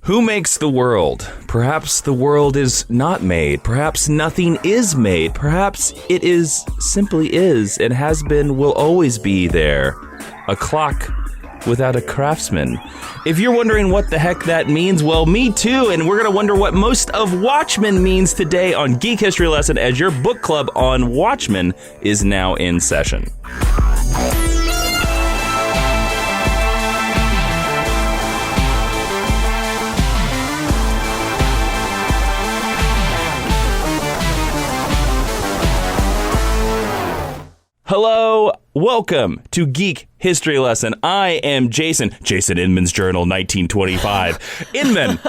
Who makes the world? Perhaps the world is not made. Perhaps nothing is made. Perhaps it is, simply is, and has been, will always be there. A clock without a craftsman. If you're wondering what the heck that means, well, me too, and we're going to wonder what most of Watchmen means today on Geek History Lesson as your book club on Watchmen is now in session. Hello, welcome to Geek History Lesson. I am Jason Inman's Journal, 1925. Inman.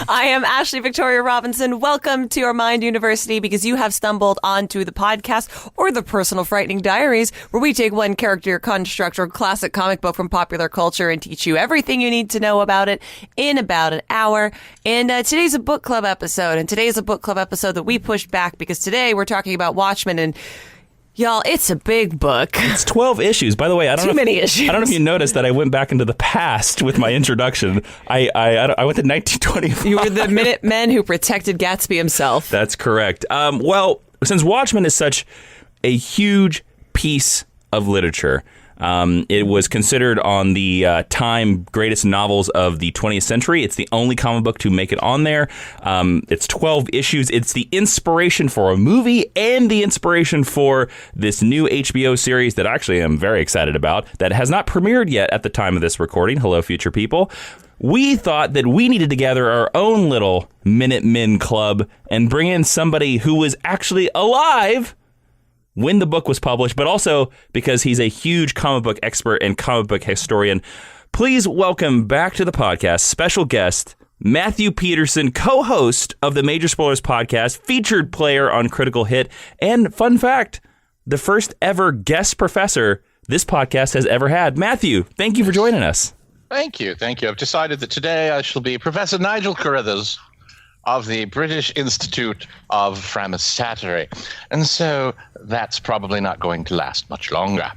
I am Ashley Victoria Robinson. Welcome to your Mind University, because you have stumbled onto the podcast or the Personal Frightening Diaries, where we take one character, construct, or classic comic book from popular culture and teach you everything you need to know about it in about an hour. And today's a book club episode, that we pushed back because today we're talking about Watchmen, and y'all, it's a big book. It's 12 issues. By the way, I don't know if you noticed that I went back into the past with my introduction. I went to 1925. You were the Minutemen who protected Gatsby himself. That's correct. Well, since Watchmen is such a huge piece of literature, it was considered on the Time greatest novels of the 20th century. It's the only comic book to make it on there. It's 12 issues. It's the inspiration for a movie and the inspiration for this new HBO series that actually I'm very excited about, that has not premiered yet at the time of this recording. Hello, future people. We thought that we needed to gather our own little Minutemen club and bring in somebody who was actually alive when the book was published, but also because he's a huge comic book expert and comic book historian. Please welcome back to the podcast special guest Matthew Peterson, co-host of the Major Spoilers podcast, featured player on Critical Hit, and fun fact, the first ever guest professor this podcast has ever had. Matthew, thank you for joining us. Thank you. I've decided that today I shall be Professor Nigel Carruthers of the British Institute of Framissatery. And so that's probably not going to last much longer.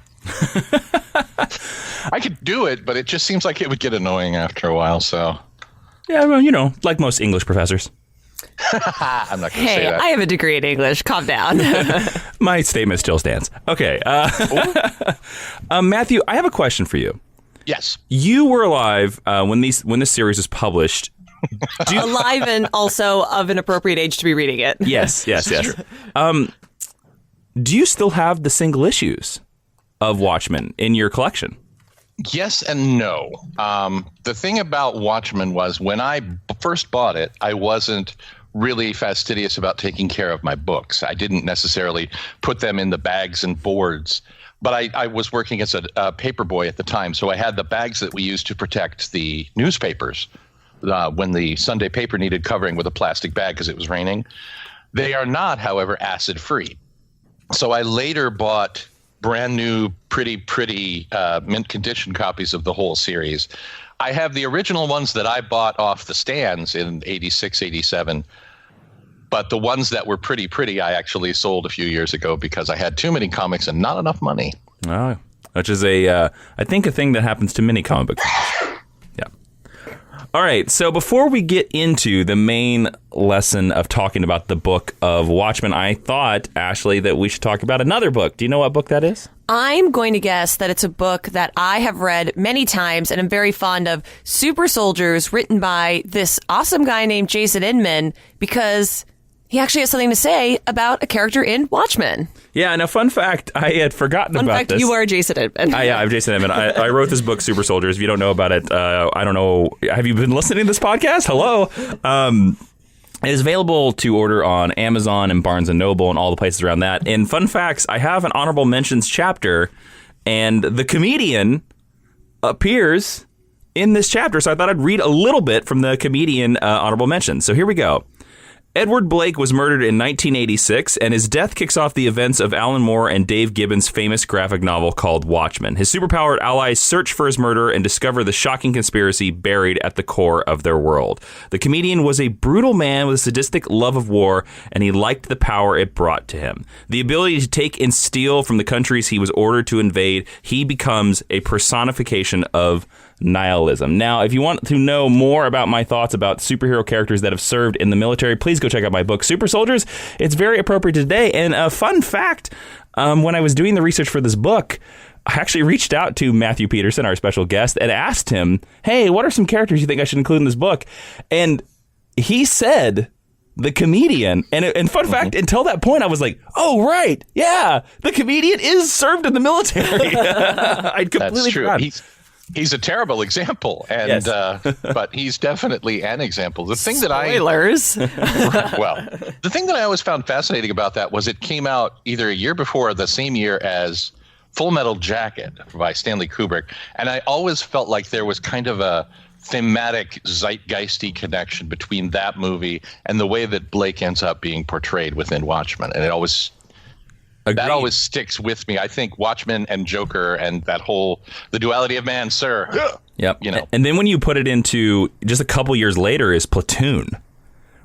I could do it, but it just seems like it would get annoying after a while, so. Yeah, well, like most English professors. I'm not going to say that. I have a degree in English. Calm down. My statement still stands. Okay. Matthew, I have a question for you. Yes. You were alive when this series was published. Alive and also of an appropriate age to be reading it. Yes. Do you still have the single issues of Watchmen in your collection? Yes and no. The thing about Watchmen was when I first bought it, I wasn't really fastidious about taking care of my books. I didn't necessarily put them in the bags and boards. But I was working as a paper boy at the time, so I had the bags that we used to protect the newspapers. When the Sunday paper needed covering with a plastic bag because it was raining. They are not, however, acid-free. So I later bought brand new, pretty mint condition copies of the whole series. I have the original ones that I bought off the stands in 86, 87. But the ones that were pretty, I actually sold a few years ago because I had too many comics and not enough money. Oh, which is I think a thing that happens to many comic book fans. All right, so before we get into the main lesson of talking about the book of Watchmen, I thought, Ashley, that we should talk about another book. Do you know what book that is? I'm going to guess that it's a book that I have read many times and I'm very fond of, Super Soldiers, written by this awesome guy named Jason Inman, because he actually has something to say about a character in Watchmen. Yeah, and a fun fact, I had forgotten about this. You are Jason Inman. Yeah, I'm Jason Inman. I wrote this book, Super Soldiers. If you don't know about it, I don't know. Have you been listening to this podcast? Hello. It is available to order on Amazon and Barnes & Noble and all the places around that. And fun facts, I have an honorable mentions chapter, and the comedian appears in this chapter. So I thought I'd read a little bit from the comedian honorable mentions. So here we go. Edward Blake was murdered in 1986, and his death kicks off the events of Alan Moore and Dave Gibbons' famous graphic novel called Watchmen. His superpowered allies search for his murderer and discover the shocking conspiracy buried at the core of their world. The comedian was a brutal man with a sadistic love of war, and he liked the power it brought to him. The ability to take and steal from the countries he was ordered to invade, he becomes a personification of nihilism. Now, if you want to know more about my thoughts about superhero characters that have served in the military, please go check out my book, Super Soldiers. It's very appropriate today. And a fun fact, when I was doing the research for this book, I actually reached out to Matthew Peterson, our special guest, and asked him, hey, what are some characters you think I should include in this book? And he said the comedian. And fun fact, until that point, I was like, oh, right. Yeah, the comedian is served in the military. I'd completely forgot. He's a terrible example, and yes. But he's definitely an example. The thing Spoilers. The thing that I always found fascinating about that was it came out either a year before or the same year as Full Metal Jacket by Stanley Kubrick, and I always felt like there was kind of a thematic zeitgeisty connection between that movie and the way that Blake ends up being portrayed within Watchmen, and it always. Agreed. That always sticks with me. I think Watchmen and Joker and the duality of man, sir. Yep. You know. And then when you put it into just a couple years later is Platoon,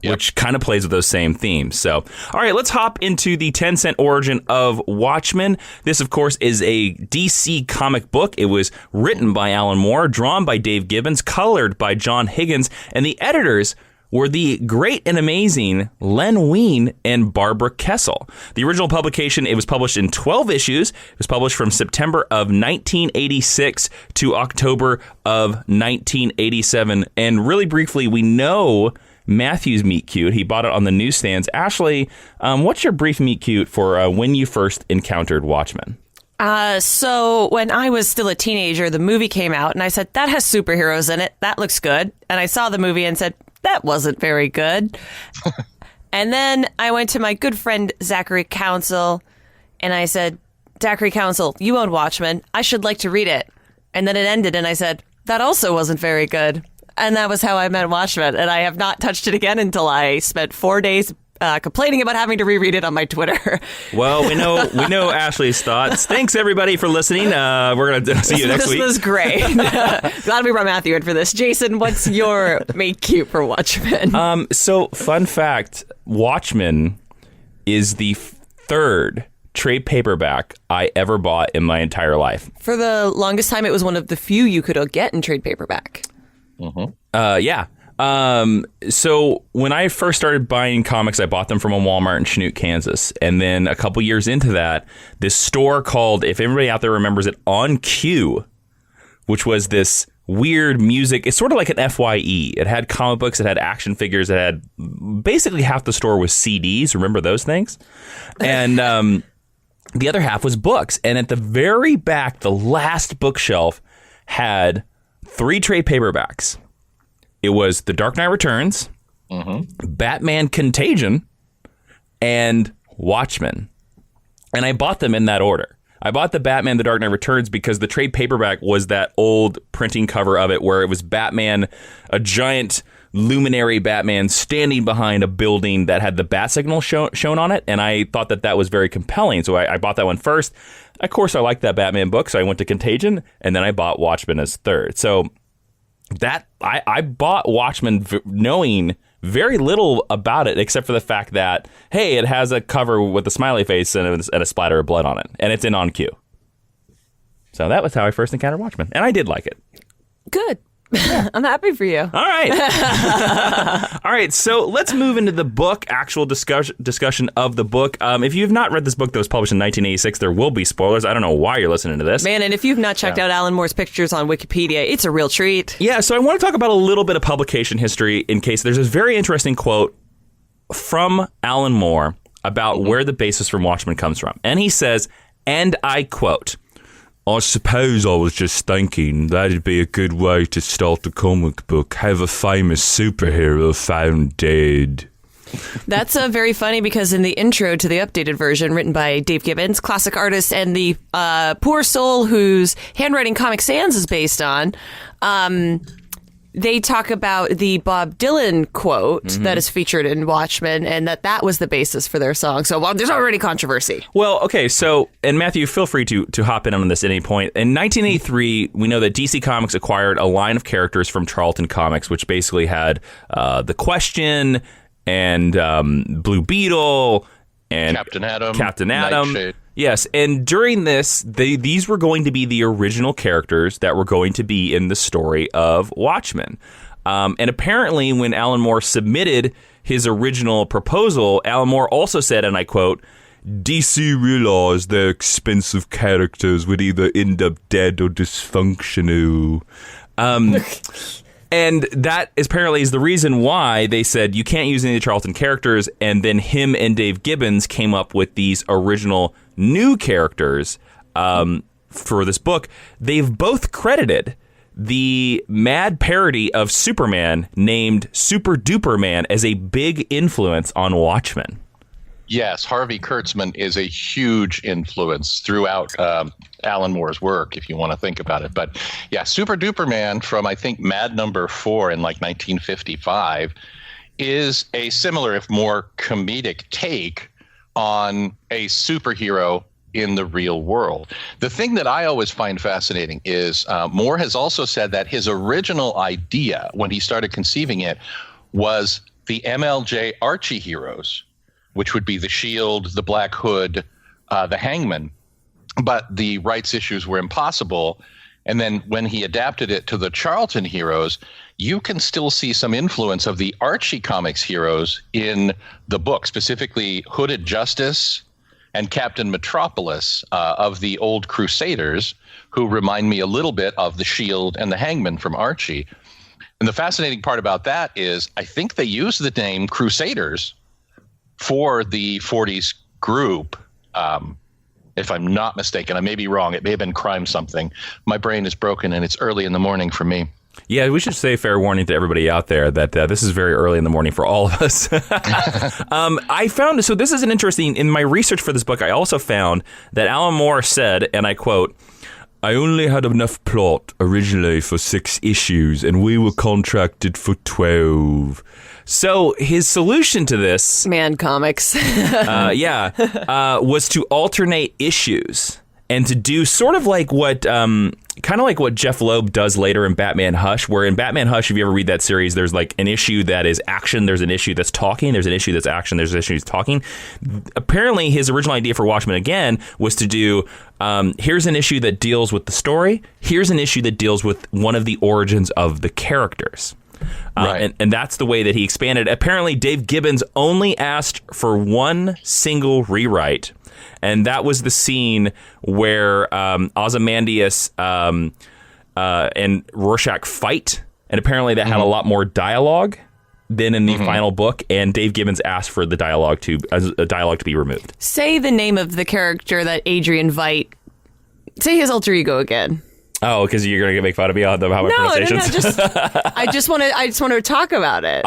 which kind of plays with those same themes. So, all right, let's hop into the 10-cent origin of Watchmen. This, of course, is a DC comic book. It was written by Alan Moore, drawn by Dave Gibbons, colored by John Higgins, and the editors were the great and amazing Len Wein and Barbara Kessel. The original publication, it was published in 12 issues. It was published from September of 1986 to October of 1987. And really briefly, we know Matthew's meet cute. He bought it on the newsstands. Ashley, what's your brief meet cute for when you first encountered Watchmen? So when I was still a teenager, the movie came out and I said, that has superheroes in it. That looks good. And I saw the movie and said, that wasn't very good. And then I went to my good friend Zachary Counsell and I said, Zachary Counsell, you own Watchmen. I should like to read it. And then it ended and I said, that also wasn't very good. And that was how I met Watchmen. And I have not touched it again until I spent 4 days complaining about having to reread it on my Twitter. Well, we know Ashley's thoughts. Thanks, everybody, for listening. We're going to see you next week. This was great. Glad we brought Matthew in for this. Jason, what's your make cute for Watchmen? So, fun fact, Watchmen is the third trade paperback I ever bought in my entire life. For the longest time, it was one of the few you could get in trade paperback. Yeah. So when I first started buying comics, I bought them from a Walmart in Chanute, Kansas. And then a couple years into that, this store called, if everybody out there remembers it, On Cue, which was this weird music. It's sort of like an FYE. It had comic books, it had action figures, it had basically half the store was CDs. Remember those things? And the other half was books. And at the very back, the last bookshelf had 3 trade paperbacks. It was The Dark Knight Returns, Batman Contagion, and Watchmen. And I bought them in that order. I bought the Batman The Dark Knight Returns because the trade paperback was that old printing cover of it where it was Batman, a giant luminary Batman standing behind a building that had the bat signal shown on it. And I thought that was very compelling. So I bought that one first. Of course, I liked that Batman book, so I went to Contagion, and then I bought Watchmen as third. So that I bought Watchmen knowing very little about it, except for the fact that, hey, it has a cover with a smiley face and a splatter of blood on it, and it's in On Cue. So that was how I first encountered Watchmen, and I did like it. Good. I'm happy for you. All right. All right. So let's move into the book, actual discussion of the book. If you've not read this book that was published in 1986, there will be spoilers. I don't know why you're listening to this. Man, and if you've not checked out Alan Moore's pictures on Wikipedia, it's a real treat. Yeah. So I want to talk about a little bit of publication history in case there's this very interesting quote from Alan Moore about where the basis for Watchmen comes from. And he says, and I quote, I suppose I was just thinking that'd be a good way to start a comic book. Have a famous superhero found dead. That's very funny because in the intro to the updated version written by Dave Gibbons, classic artist and the poor soul whose handwriting Comic Sans is based on, they talk about the Bob Dylan quote that is featured in Watchmen and that was the basis for their song. So there's already controversy. Well, okay, so, and Matthew, feel free to hop in on this at any point. In 1983, we know that DC Comics acquired a line of characters from Charlton Comics, which basically had The Question and Blue Beetle and Captain Atom. Yes, and during this, these were going to be the original characters that were going to be in the story of Watchmen. And apparently, when Alan Moore submitted his original proposal, Alan Moore also said, and I quote, "DC realized their expensive characters would either end up dead or dysfunctional." And that apparently is the reason why they said you can't use any of the Charlton characters. And then him and Dave Gibbons came up with these original new characters for this book. They've both credited the mad parody of Superman named Super Duper Man as a big influence on Watchmen. Yes, Harvey Kurtzman is a huge influence throughout Alan Moore's work, if you want to think about it. But yeah, Super Duper Man from, I think, Mad Number 4 in like 1955 is a similar, if more comedic take on a superhero in the real world. The thing that I always find fascinating is Moore has also said that his original idea when he started conceiving it was the MLJ Archie heroes, which would be the Shield, the Black Hood, the Hangman. But the rights issues were impossible. And then when he adapted it to the Charlton heroes, you can still see some influence of the Archie comics heroes in the book, specifically Hooded Justice and Captain Metropolis of the old Crusaders, who remind me a little bit of the Shield and the Hangman from Archie. And the fascinating part about that is I think they use the name Crusaders for the 40s group, if I'm not mistaken. I may be wrong. It may have been Crime Something. My brain is broken, and it's early in the morning for me. Yeah, we should say fair warning to everybody out there that this is very early in the morning for all of us. I found, so this is an interesting, in my research for this book, I also found that Alan Moore said, and I quote, "I only had enough plot originally for 6 issues, and we were contracted for 12. So his solution to this, Man comics. was to alternate issues and to do sort of like what, kind of like what Jeff Loeb does later in Batman Hush, where in Batman Hush, if you ever read that series, there's like an issue that is action, there's an issue that's talking, there's an issue that's action, there's an issue that's talking. Apparently, his original idea for Watchmen again was to do, here's an issue that deals with the story, here's an issue that deals with one of the origins of the characters. Right. And that's the way that he expanded. Apparently, Dave Gibbons only asked for one single rewrite, and that was the scene where Ozymandias and Rorschach fight, and apparently that had a lot more dialogue than in the final book, and Dave Gibbons asked for the dialogue to be removed. Say the name of the character that Adrian Veidt. Say his alter ego again. Oh, because you're going to make fun of me on how my pronunciations? No. I just want to talk about it.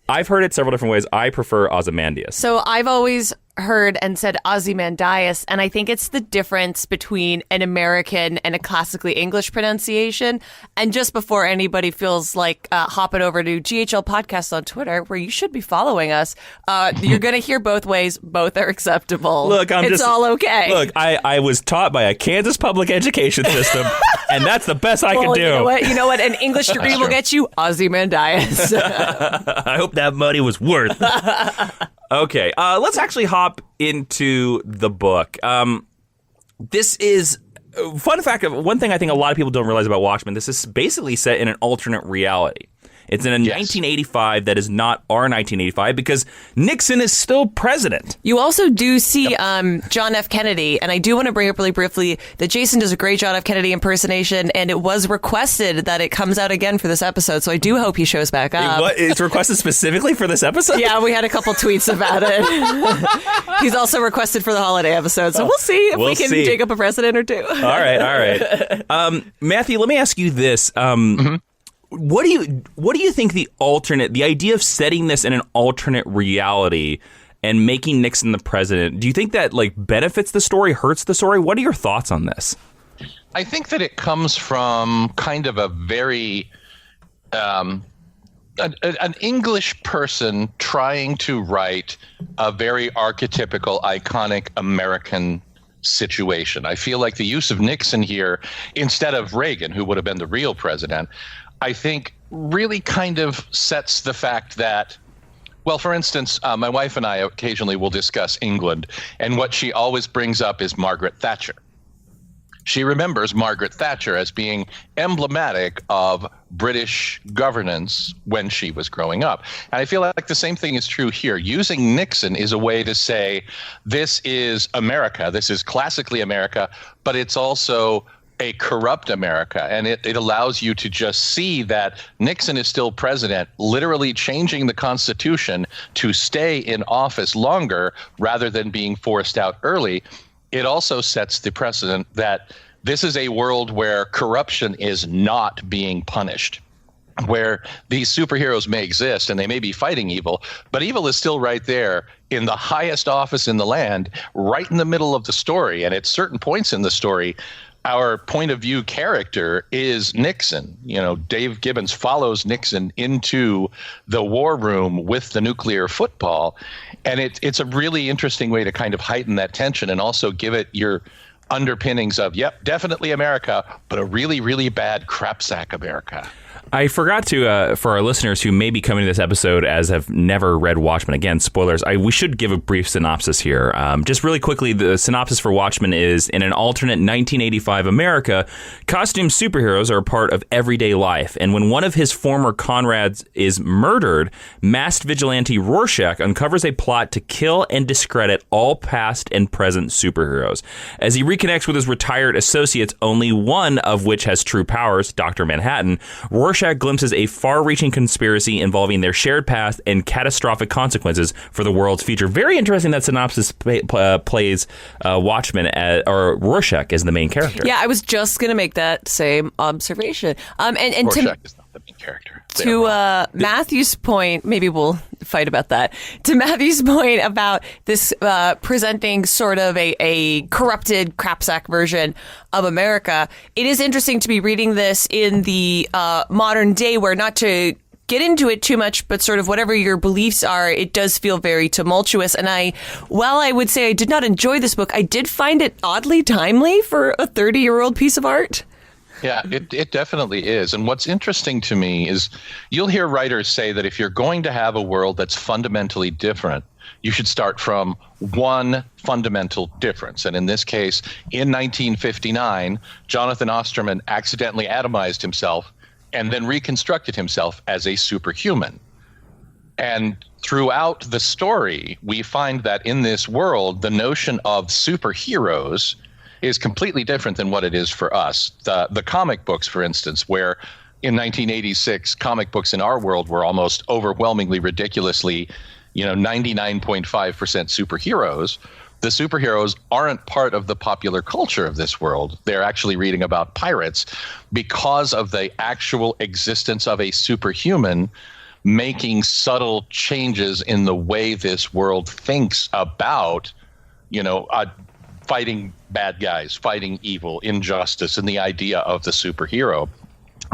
I've heard it several different ways. I prefer Ozymandias. So I've always heard and said Ozymandias, and I think it's the difference between an American and a classically English pronunciation. And just before anybody feels like hopping over to GHL Podcast on Twitter, where you should be following us, you're going to hear both ways. Both are acceptable. Look, it's all okay. Look, I was taught by a Kansas public education system, and that's the best I can do. You know what? An English degree will get you Ozymandias. I hope that money was worth it. Okay, let's actually hop into the book. This is, fun fact, one thing I think a lot of people don't realize about Watchmen, this is basically set in an alternate reality. It's in a 1985 that is not our 1985 because Nixon is still president. You also do see John F. Kennedy, and I do want to bring up really briefly that Jason does a great John F. Kennedy impersonation, and it was requested that it comes out again for this episode, so I do hope he shows back up. It's requested specifically for this episode? Yeah, we had a couple tweets about it. He's also requested for the holiday episode, so we'll see if we can dig up a precedent or two. All right. Matthew, let me ask you this. What do you think the idea of setting this in an alternate reality and making Nixon the president, do you think that like benefits the story, hurts the story? What are your thoughts on this? I think that it comes from kind of a very an English person trying to write a very archetypical, iconic American situation. I feel like the use of Nixon here instead of Reagan, who would have been the real president, I think really kind of sets the fact that Well, for instance, my wife and I occasionally will discuss England, and what she always brings up is Margaret Thatcher. She remembers Margaret Thatcher as being emblematic of British governance when she was growing up. And I feel like the same thing is true here. Using Nixon is a way to say, this is America, this is classically America, but it's also a corrupt America. And it allows you to just see that Nixon is still president, literally changing the Constitution to stay in office longer rather than being forced out early. It also sets the precedent that this is a world where corruption is not being punished, where these superheroes may exist and they may be fighting evil, but evil is still right there in the highest office in the land, right in the middle of the story. And at certain points in the story, our point of view character is Nixon. You know, Dave Gibbons follows Nixon into the war room with the nuclear football. And it's a really interesting way to kind of heighten that tension and also give it your underpinnings of, yep, definitely America, but a really, really bad crapsack America. I forgot to, for our listeners who may be coming to this episode as have never read Watchmen, again, spoilers, we should give a brief synopsis here. Just really quickly, the synopsis for Watchmen is, in an alternate 1985 America, costume superheroes are a part of everyday life. And when one of his former comrades is murdered, masked vigilante Rorschach uncovers a plot to kill and discredit all past and present superheroes. As he reconnects with his retired associates, only one of which has true powers, Dr. Manhattan, Rorschach glimpses a far-reaching conspiracy involving their shared past and catastrophic consequences for the world's future. Very interesting that synopsis plays Watchmen or Rorschach as the main character. Yeah, I was just going to make that same observation. And Rorschach is not the main character. To Matthew's point, maybe we'll fight about that. To Matthew's point about this presenting sort of a corrupted crapsack version of America, it is interesting to be reading this in the modern day where, not to get into it too much, but sort of whatever your beliefs are, it does feel very tumultuous. And while I would say I did not enjoy this book, I did find it oddly timely for a 30-year-old piece of art. Yeah, it definitely is. And what's interesting to me is you'll hear writers say that if you're going to have a world that's fundamentally different, you should start from one fundamental difference. And in this case, in 1959, Jonathan Osterman accidentally atomized himself and then reconstructed himself as a superhuman. And throughout the story, we find that in this world, the notion of superheroes is completely different than what it is for us. The comic books, for instance, where in 1986, comic books in our world were almost overwhelmingly, ridiculously, 99.5% superheroes. The superheroes aren't part of the popular culture of this world. They're actually reading about pirates because of the actual existence of a superhuman making subtle changes in the way this world thinks about, fighting bad guys, fighting evil, injustice, and the idea of the superhero.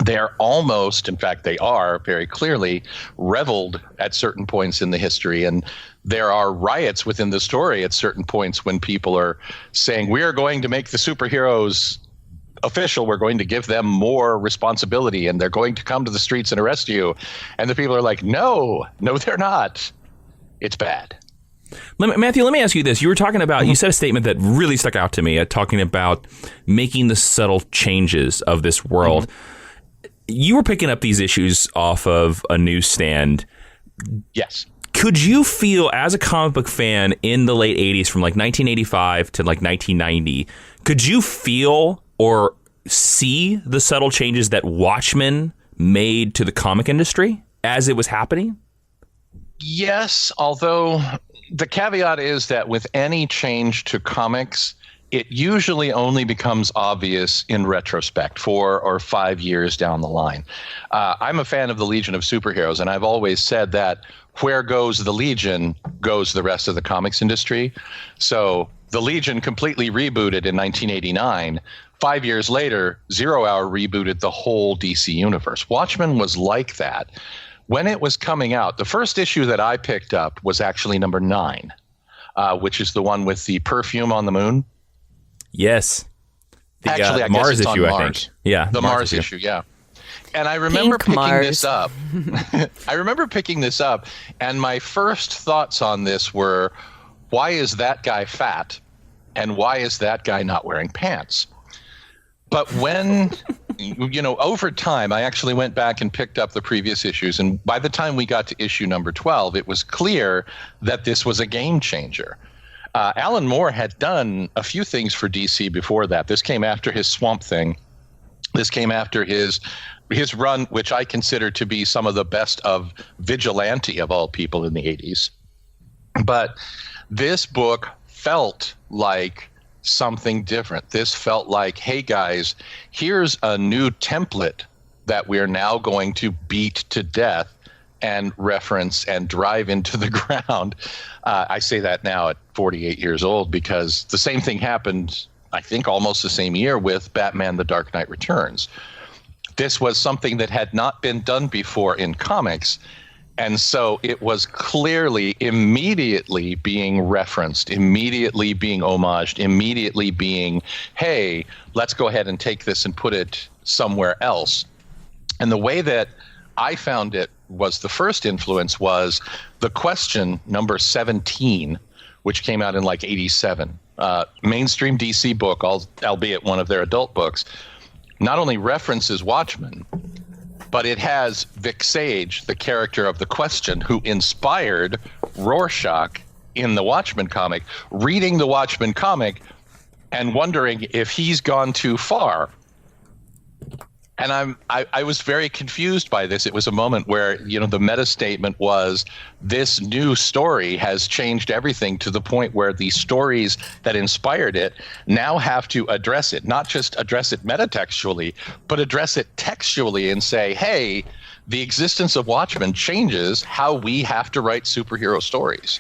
They're almost, in fact, they are very clearly reveled at certain points in the history. And there are riots within the story at certain points when people are saying, we are going to make the superheroes official. We're going to give them more responsibility and they're going to come to the streets and arrest you. And the people are like, no, they're not. It's bad. Matthew, let me ask you this. You were talking about, you said a statement that really stuck out to me, talking about making the subtle changes of this world. You were picking up these issues off of a newsstand. Yes. Could you feel, as a comic book fan in the late 80s, from like 1985 to like 1990, could you feel or see the subtle changes that Watchmen made to the comic industry as it was happening? Yes, although the caveat is that with any change to comics, it usually only becomes obvious in retrospect, 4 or 5 years down the line. I'm a fan of the Legion of Superheroes, and I've always said that where goes the Legion goes the rest of the comics industry. So the Legion completely rebooted in 1989. 5 years later, Zero Hour rebooted the whole DC universe. Watchmen was like that. When it was coming out, the first issue that I picked up was actually number 9, which is the one with the perfume on the moon. Yes. Actually, I Mars guess it's issue, on I Mars. think. Yeah. The Mars issue, yeah. And I remember Pink picking Mars. this up. I remember picking this up, and my first thoughts on this were, why is that guy fat? And why is that guy not wearing pants? But when, over time, I actually went back and picked up the previous issues. And by the time we got to issue number 12, it was clear that this was a game changer. Alan Moore had done a few things for DC before that. This came after his Swamp Thing. This came after his run, which I consider to be some of the best of Vigilante of all people in the 80s. But this book felt like something different. This felt like, hey guys, here's a new template that we're now going to beat to death and reference and drive into the ground. I say that now at 48 years old because the same thing happened, I think, almost the same year with Batman: The Dark Knight Returns. This was something that had not been done before in comics. And so it was clearly immediately being referenced, immediately being homaged, immediately being, hey, let's go ahead and take this and put it somewhere else. And the way that I found it was the first influence was The Question, number 17, which came out in like 87. Mainstream DC book, albeit one of their adult books, not only references Watchmen, but it has Vic Sage, the character of The Question, who inspired Rorschach in the Watchmen comic, reading the Watchmen comic and wondering if he's gone too far. And I was very confused by this. It was a moment where, the meta statement was, this new story has changed everything to the point where the stories that inspired it now have to address it, not just address it metatextually, but address it textually and say, hey, the existence of Watchmen changes how we have to write superhero stories.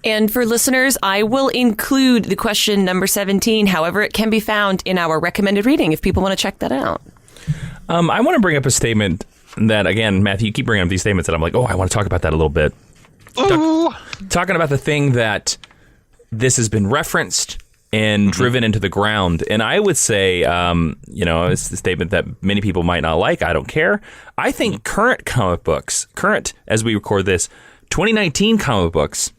And for listeners, I will include The Question number 17, however it can be found in our recommended reading if people want to check that out. I want to bring up a statement that, again, Matthew, you keep bringing up these statements that I'm like, I want to talk about that a little bit. Talking about the thing that this has been referenced and driven into the ground. And I would say, it's a statement that many people might not like. I don't care. I think current comic books, as we record this, 2019 comic books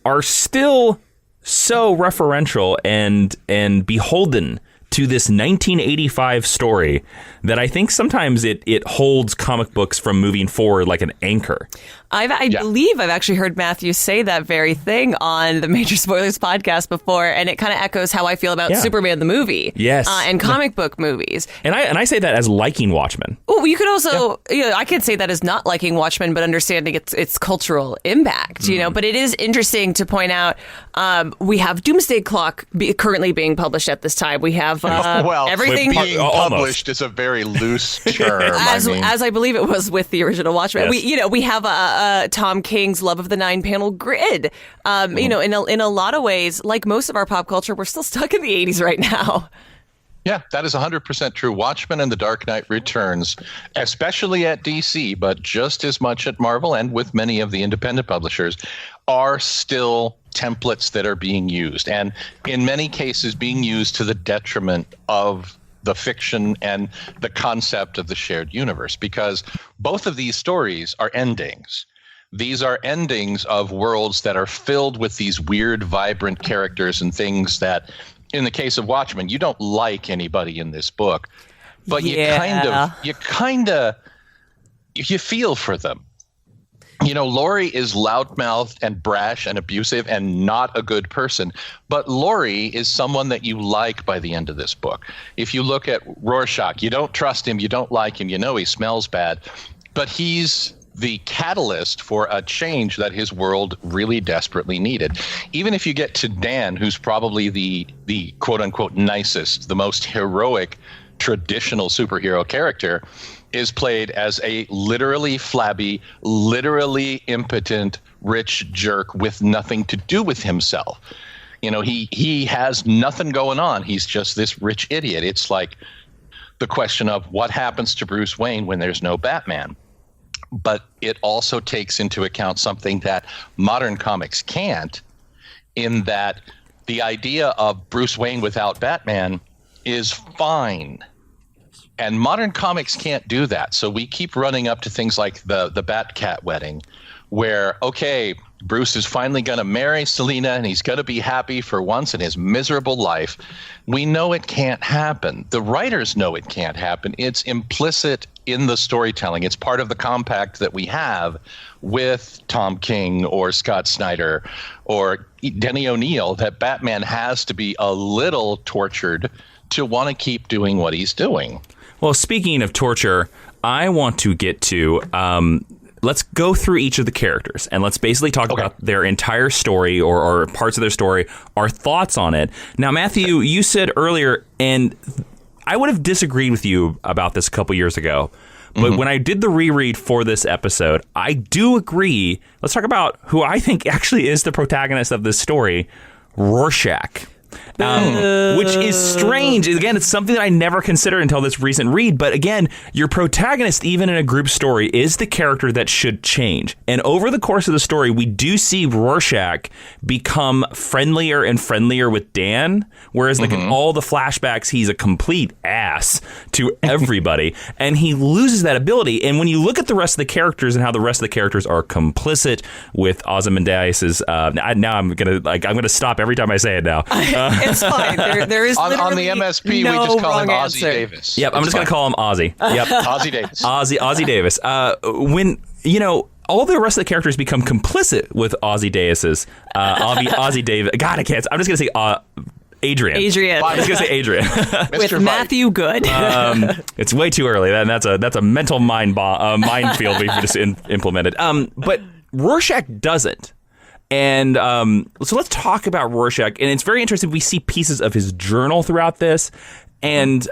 are still so referential and beholden to this 1985 story that I think sometimes it holds comic books from moving forward like an anchor. I believe I've actually heard Matthew say that very thing on the Major Spoilers podcast before, and it kind of echoes how I feel about Superman the movie. Yes. And comic book movies. And I say that as liking Watchmen. Well, you could also, I could say that as not liking Watchmen, but understanding its cultural impact, But it is interesting to point out we have Doomsday Clock currently being published at this time. We have everything being published is a very loose term. As I believe it was with the original Watchmen. Yes. We have Tom King's Love of the Nine-Panel Grid. In a lot of ways, like most of our pop culture, we're still stuck in the 80s right now. Yeah, that is 100% true. Watchmen and The Dark Knight Returns, especially at DC, but just as much at Marvel and with many of the independent publishers, are still templates that are being used. And in many cases, being used to the detriment of the fiction and the concept of the shared universe, because both of these stories are endings. These are endings of worlds that are filled with these weird, vibrant characters and things that, in the case of Watchmen, you don't like anybody in this book, but you feel for them. Laurie is loudmouthed and brash and abusive and not a good person, but Laurie is someone that you like by the end of this book. If you look at Rorschach, you don't trust him, you don't like him, he smells bad, but he's the catalyst for a change that his world really desperately needed. Even if you get to Dan, who's probably the quote-unquote nicest, the most heroic, traditional superhero character, is played as a literally flabby, literally impotent, rich jerk with nothing to do with himself. He has nothing going on. He's just this rich idiot. It's like the question of what happens to Bruce Wayne when there's no Batman. But it also takes into account something that modern comics can't, in that the idea of Bruce Wayne without Batman is fine. And modern comics can't do that. So we keep running up to things like the Batcat wedding, where, okay, Bruce is finally going to marry Selina and he's going to be happy for once in his miserable life. We know it can't happen. The writers know it can't happen. It's implicit in the storytelling. It's part of the compact that we have with Tom King or Scott Snyder or Denny O'Neil that Batman has to be a little tortured to want to keep doing what he's doing. Well, speaking of torture, I want to get to let's go through each of the characters and let's basically talk about their entire story or parts of their story, our thoughts on it. Now, Matthew, you said earlier, and I would have disagreed with you about this a couple years ago, but when I did the reread for this episode, I do agree. Let's talk about who I think actually is the protagonist of this story, Rorschach. Which is strange. Again, it's something that I never considered until this recent read. But again, your protagonist, even in a group story, is the character that should change. And over the course of the story, we do see Rorschach become friendlier and friendlier with Dan. Whereas like in all the flashbacks, he's a complete ass to everybody. And he loses that ability. And when you look at the rest of the characters and how the rest of the characters are complicit with Ozymandias's, now I'm gonna stop every time I say it now. It's fine. There is on the MSP. No we just call him Ozzy answer. Davis. Yep, I'm just going to call him Ozzy. Yep, Ozzy Davis. Ozzy Davis. When all the rest of the characters become complicit with Ozzy Davis's Ozzy Davis. God, I can't. I'm just going to say Adrian. I'm just going to say Adrian. With Matthew Good. It's way too early. That's a mental minefield we've just implemented. But Rorschach doesn't. And so let's talk about Rorschach. And it's very interesting. We see pieces of his journal throughout this. And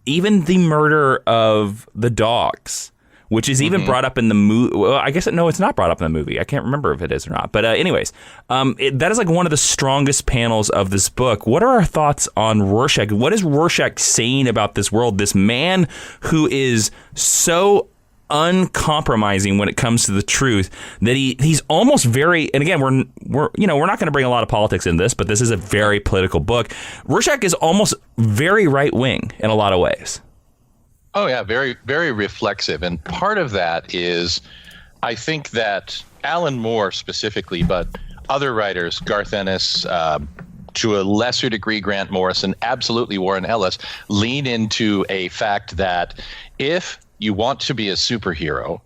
even the murder of the dogs, which is even brought up in the movie. Well, I guess, no, it's not brought up in the movie. I can't remember if it is or not. But anyways, that is like one of the strongest panels of this book. What are our thoughts on Rorschach? What is Rorschach saying about this world? This man who is so uncompromising when it comes to the truth that he's almost very, and again, we're not going to bring a lot of politics in this, but this is a very political book. Rorschach is almost very right wing in a lot of ways. Oh yeah, very, very reflexive. And part of that is, I think that Alan Moore specifically, but other writers, Garth Ennis, to a lesser degree, Grant Morrison, absolutely Warren Ellis, lean into a fact that if you want to be a superhero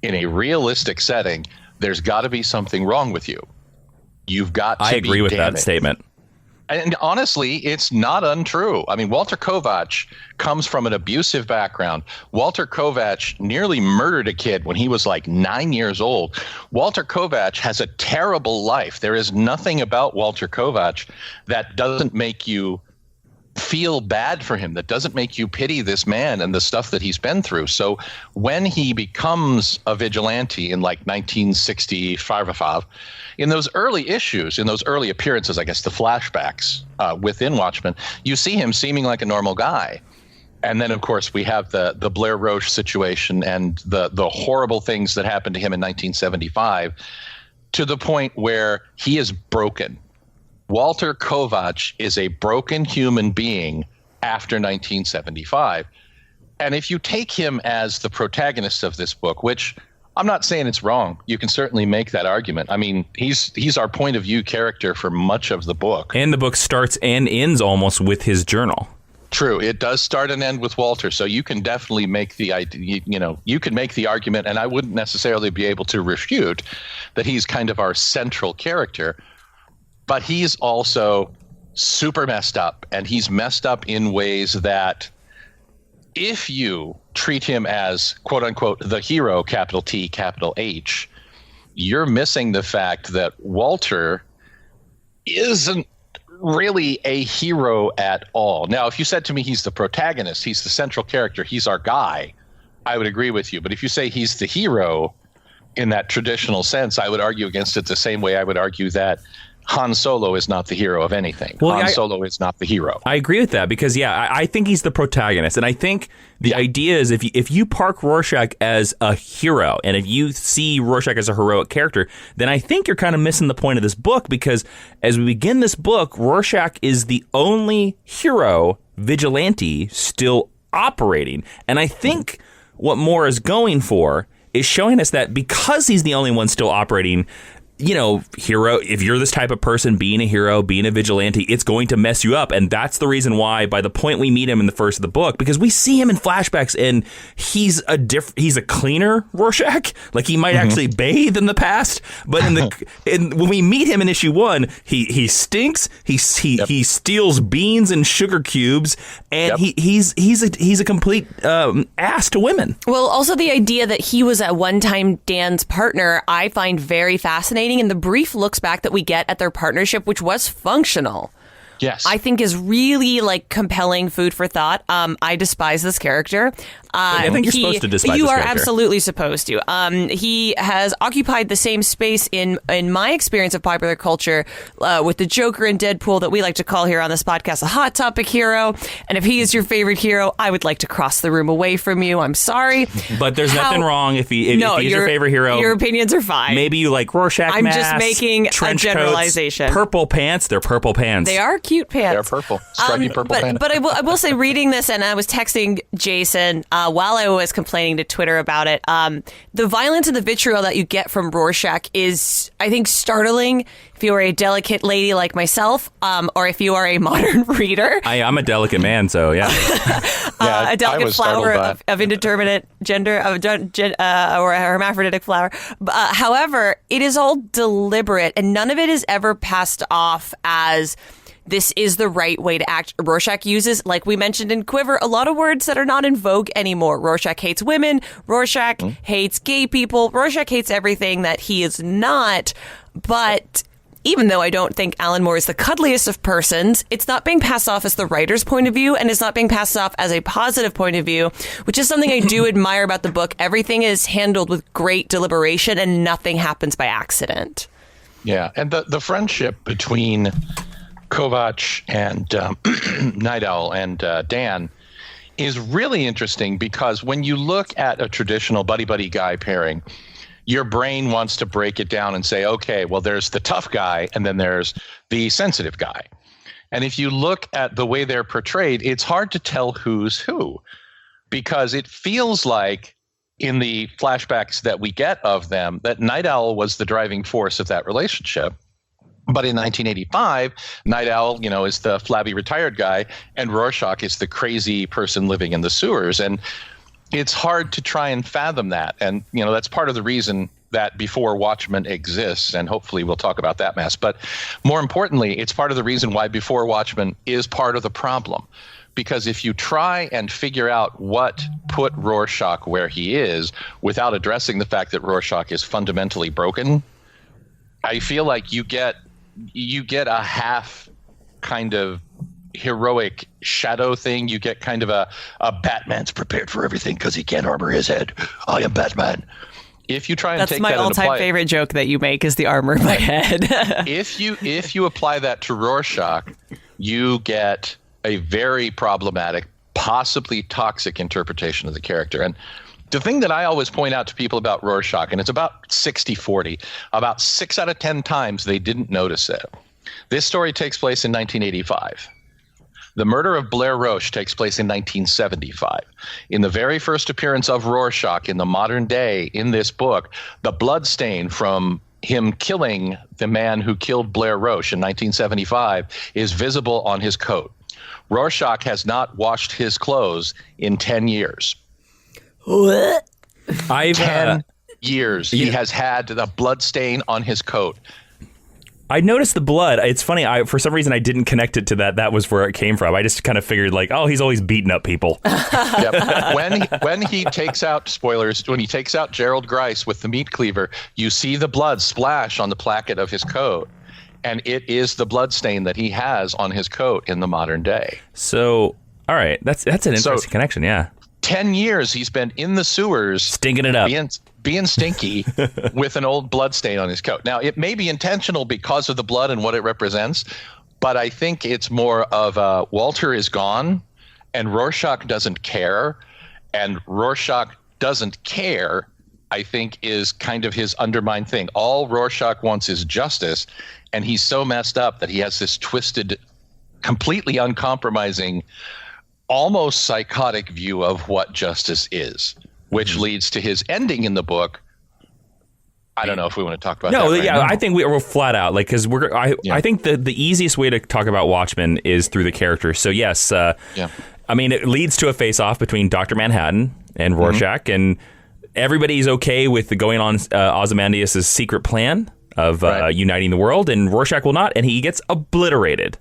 in a realistic setting, there's got to be something wrong with you. You've got to I agree with that statement. And honestly, it's not untrue. I mean, Walter Kovacs comes from an abusive background. Walter Kovacs nearly murdered a kid when he was like 9 years old. Walter Kovacs has a terrible life. There is nothing about Walter Kovacs that doesn't make you feel bad for him, that doesn't make you pity this man and the stuff that he's been through. So when he becomes a vigilante in like 1965, in those early issues, in those early appearances, I guess the flashbacks within Watchmen, you see him seeming like a normal guy. And then, of course, we have the Blair Roche situation and the horrible things that happened to him in 1975, to the point where he is broken. Walter Kovacs is a broken human being after 1975. And if you take him as the protagonist of this book, which I'm not saying it's wrong, you can certainly make that argument. I mean, he's our point of view character for much of the book. And the book starts and ends almost with his journal. True. It does start and end with Walter. So you can definitely make the idea, you can make the argument, and I wouldn't necessarily be able to refute that he's kind of our central character. But he's also super messed up, and he's messed up in ways that if you treat him as, quote unquote, the hero, capital T, capital H, you're missing the fact that Walter isn't really a hero at all. Now, if you said to me he's the protagonist, he's the central character, he's our guy, I would agree with you. But if you say he's the hero in that traditional sense, I would argue against it the same way I would argue that Han Solo is not the hero of anything. Well, Han Solo is not the hero. I agree with that because, I think he's the protagonist. And I think the idea is if you park Rorschach as a hero and if you see Rorschach as a heroic character, then I think you're kind of missing the point of this book, because as we begin this book, Rorschach is the only hero vigilante still operating. And I think what Moore is going for is showing us that because he's the only one still operating, hero, if you're this type of person, being a hero, being a vigilante, it's going to mess you up. And that's the reason why, by the point we meet him in the first of the book, because we see him in flashbacks and he's a cleaner Rorschach. Like, he might actually bathe in the past, but when we meet him in issue 1, he stinks. He steals beans and sugar cubes, and he's a complete ass to women. Well, also the idea that he was at one time Dan's partner, I find very fascinating. And the brief looks back that we get at their partnership, which was functional, yes, I think is really compelling food for thought. I despise this character. I think you're supposed to despise You this are character. absolutely supposed to. He has occupied the same space in my experience of popular culture with the Joker and Deadpool that we like to call here on this podcast a hot topic hero. And if he is your favorite hero, I would like to cross the room away from you. I'm sorry. But there's nothing wrong if he's your favorite hero. Your opinions are fine. Maybe you like Rorschach I'm masks, just making a generalization. Coats, purple pants. They're purple pants. They are cute pants. They're purple. Stripy purple pants. But I will say, reading this, and I was texting Jason while I was complaining to Twitter about it, the violence and the vitriol that you get from Rorschach is, I think, startling if you are a delicate lady like myself, or if you are a modern reader. I'm a delicate man, so yeah. A delicate flower of indeterminate gender, or a hermaphroditic flower. However, it is all deliberate, and none of it is ever passed off as this is the right way to act. Rorschach uses, like we mentioned in Quiver, a lot of words that are not in vogue anymore. Rorschach hates women. Rorschach hates gay people. Rorschach hates everything that he is not. But even though I don't think Alan Moore is the cuddliest of persons, it's not being passed off as the writer's point of view, and it's not being passed off as a positive point of view, which is something I do admire about the book. Everything is handled with great deliberation, and nothing happens by accident. Yeah, and the friendship between Kovac and Night Owl and Dan is really interesting, because when you look at a traditional buddy-buddy guy pairing, your brain wants to break it down and say, okay, well, there's the tough guy and then there's the sensitive guy. And if you look at the way they're portrayed, it's hard to tell who's who, because it feels like in the flashbacks that we get of them that Night Owl was the driving force of that relationship. But in 1985, Night Owl, is the flabby retired guy, and Rorschach is the crazy person living in the sewers. And it's hard to try and fathom that. And, that's part of the reason that Before Watchmen exists, and hopefully we'll talk about that mess. But more importantly, it's part of the reason why Before Watchmen is part of the problem. Because if you try and figure out what put Rorschach where he is without addressing the fact that Rorschach is fundamentally broken, I feel like you get a half kind of heroic shadow thing. You get kind of a Batman's prepared for everything because he can't armor his head. I am Batman. If you try and take that and apply it. That's my all-time favorite joke that you make is the armor in my head. If you apply that to Rorschach, you get a very problematic, possibly toxic interpretation of the character. And the thing that I always point out to people about Rorschach, and it's about 60-40, about 6 out of 10 times they didn't notice it. This story takes place in 1985. The murder of Blair Roche takes place in 1975. In the very first appearance of Rorschach in the modern day in this book, the blood stain from him killing the man who killed Blair Roche in 1975 is visible on his coat. Rorschach has not washed his clothes in 10 years. What? 10 years. He has had the blood stain on his coat. I noticed the blood. It's funny. For some reason, I didn't connect it to that. That was where it came from. I just kind of figured he's always beating up people. Yep. When he takes out, spoilers, when he takes out Gerald Grice with the meat cleaver, you see the blood splash on the placket of his coat. And it is the blood stain that he has on his coat in the modern day. So, all right. That's an interesting connection. Yeah. 10 years he's been in the sewers. Stinking it up. Being stinky with an old blood stain on his coat. Now, it may be intentional because of the blood and what it represents, but I think it's more of Walter is gone and Rorschach doesn't care. And Rorschach doesn't care, I think, is kind of his undermined thing. All Rorschach wants is justice, and he's so messed up that he has this twisted, completely uncompromising almost psychotic view of what justice is, which leads to his ending in the book. I don't know if we want to talk about that. No, yeah, I think we're flat out, like, because I think the easiest way to talk about Watchmen is through the characters. So yes, I mean, it leads to a face-off between Dr. Manhattan and Rorschach, and everybody's okay with going on Ozymandias' secret plan of uniting the world, and Rorschach will not, and he gets obliterated.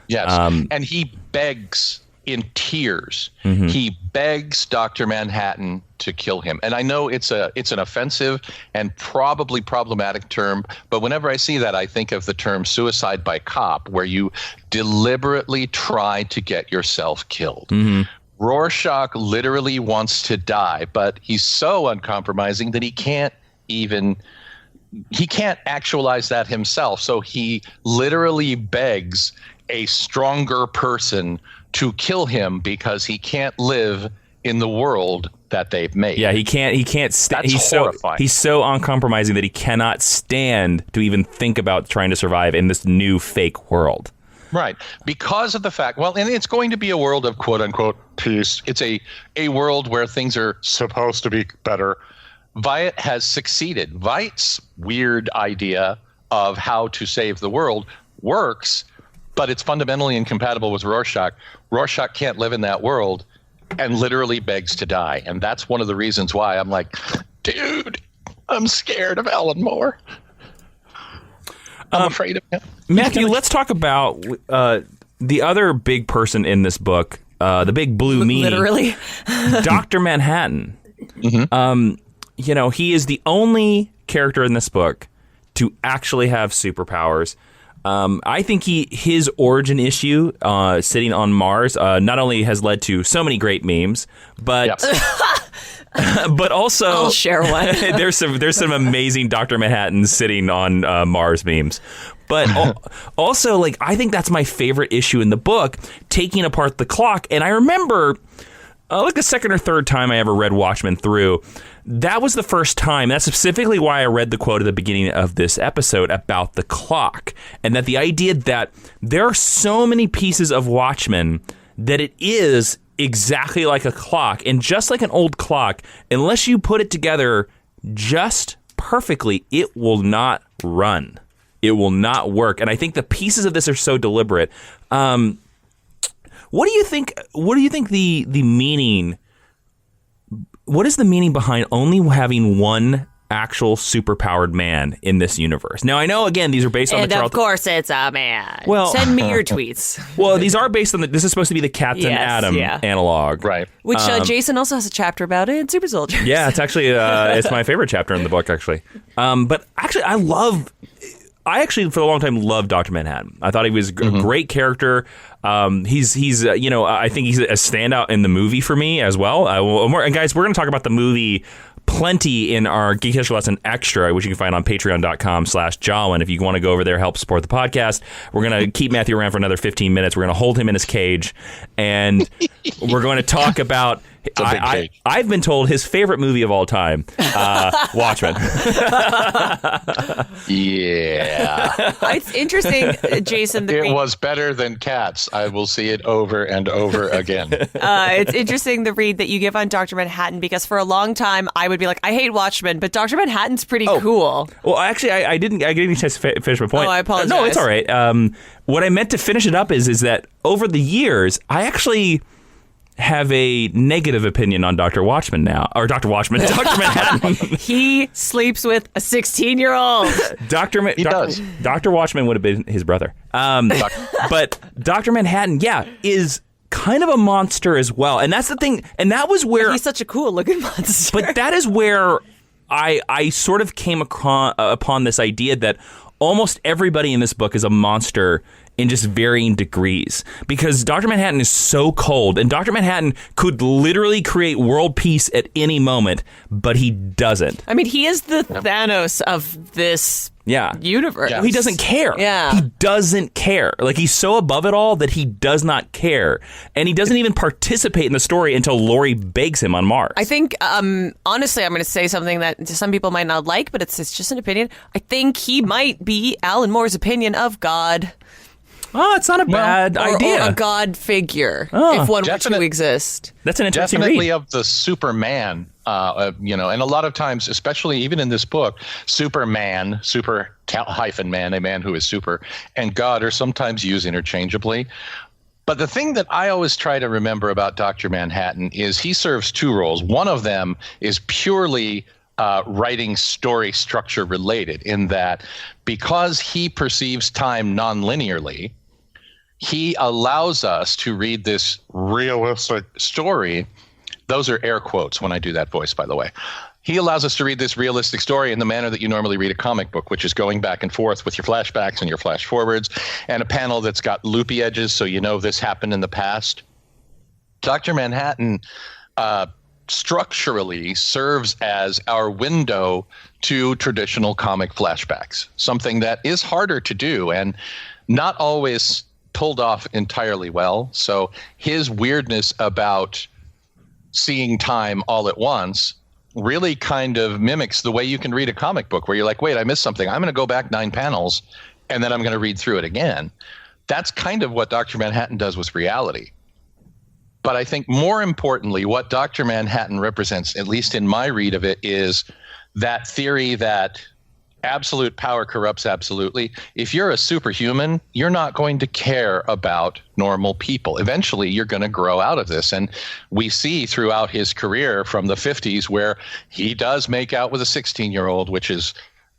Yes, and he begs in tears. He begs Dr. Manhattan to kill him. And I know it's an offensive and probably problematic term, but whenever I see that, I think of the term suicide by cop, where you deliberately try to get yourself killed. Rorschach literally wants to die, but he's so uncompromising that he can't actualize that himself. So he literally begs a stronger person to kill him because he can't live in the world that they've made. Yeah, he can't stand. That's horrifying. He's so uncompromising that he cannot stand to even think about trying to survive in this new fake world. Right. Because of the fact, well, and it's going to be a world of quote unquote peace. It's a world where things are supposed to be better. Veidt has succeeded. Veidt's weird idea of how to save the world works, but it's fundamentally incompatible with Rorschach. Rorschach can't live in that world and literally begs to die. And that's one of the reasons why I'm like, dude, I'm scared of Alan Moore. I'm afraid of him. Matthew, let's talk about the other big person in this book, the big blue meanie. Literally. Dr. Manhattan. He is the only character in this book to actually have superpowers. I think his origin issue, sitting on Mars, not only has led to so many great memes, but but also I'll share one. there's some amazing Dr. Manhattan sitting on Mars memes. But also, like, I think that's my favorite issue in the book, taking apart the clock. And I remember, like the second or third time I ever read Watchmen through, that was the first time. That's specifically why I read the quote at the beginning of this episode about the clock, and that the idea that there are so many pieces of Watchmen that it is exactly like a clock, and just like an old clock, unless you put it together just perfectly, it will not run. It will not work. And I think the pieces of this are so deliberate. What do you think? What do you think the meaning? What is the meaning behind only having one actual superpowered man in this universe? Now, I know, again, these are based on the Charlton... And of course it's a man. Well, send me your tweets. Well, these are based on this is supposed to be the Captain Adam analog. Right. Which Jason also has a chapter about in Super Soldiers. Yeah, it's actually it's my favorite chapter in the book, actually. But actually, I actually, for a long time, loved Dr. Manhattan. I thought he was a great character. He's I think he's a standout in the movie for me as well. And guys, we're going to talk about the movie plenty in our Geek History Lesson Extra, which you can find on patreon.com/Jawiin. If you want to go over there, help support the podcast. We're going to keep Matthew around for another 15 minutes. We're going to hold him in his cage, and we're going to talk about... I've been told his favorite movie of all time, Watchmen. Yeah. It's interesting, Jason. It was better than Cats. I will see it over and over again. It's interesting the read that you give on Dr. Manhattan, because for a long time I would be like, I hate Watchmen, but Dr. Manhattan's pretty cool. Well, actually, I gave you a chance to finish my point. Oh, I apologize. No, it's all right. What I meant to finish it up is that over the years, I actually have a negative opinion on Dr. Watchmen now. Or Dr. Manhattan. He sleeps with a 16-year-old. Dr. Watchmen would have been his brother. But Dr. Manhattan, is kind of a monster as well. And that's the thing. And that was where... He's such a cool-looking monster. But that is where I sort of came upon this idea that almost everybody in this book is a monster in just varying degrees, because Dr. Manhattan is so cold, and Dr. Manhattan could literally create world peace at any moment, but he doesn't. I mean, he is the Thanos of this universe. He doesn't care. He doesn't care. Like, he's so above it all that he does not care, and he doesn't even participate in the story until Laurie begs him on Mars. I think, honestly, I'm going to say something that some people might not like, but it's just an opinion. I think he might be Alan Moore's opinion of God. Oh, it's not a bad idea. Or a god figure, if one were to exist. That's an interesting Definitely read. of the Superman, and a lot of times, especially even in this book, Superman, -man, a man who is super, and God are sometimes used interchangeably. But the thing that I always try to remember about Dr. Manhattan is he serves two roles. One of them is purely writing story structure related, in that because he perceives time non-linearly, he allows us to read this realistic story. Those are air quotes when I do that voice, by the way. He allows us to read this realistic story in the manner that you normally read a comic book, which is going back and forth with your flashbacks and your flash forwards, and a panel that's got loopy edges so you know this happened in the past. Dr. Manhattan structurally serves as our window to traditional comic flashbacks, something that is harder to do and not always pulled off entirely well. So his weirdness about seeing time all at once really kind of mimics the way you can read a comic book, where you're like, wait, I missed something. I'm going to go back 9 panels and then I'm going to read through it again. That's kind of what Dr. Manhattan does with reality. But I think more importantly, what Dr. Manhattan represents, at least in my read of it, is that theory that absolute power corrupts absolutely. If you're a superhuman, you're not going to care about normal people. Eventually, you're going to grow out of this. And we see throughout his career from the 50s where he does make out with a 16-year-old, which is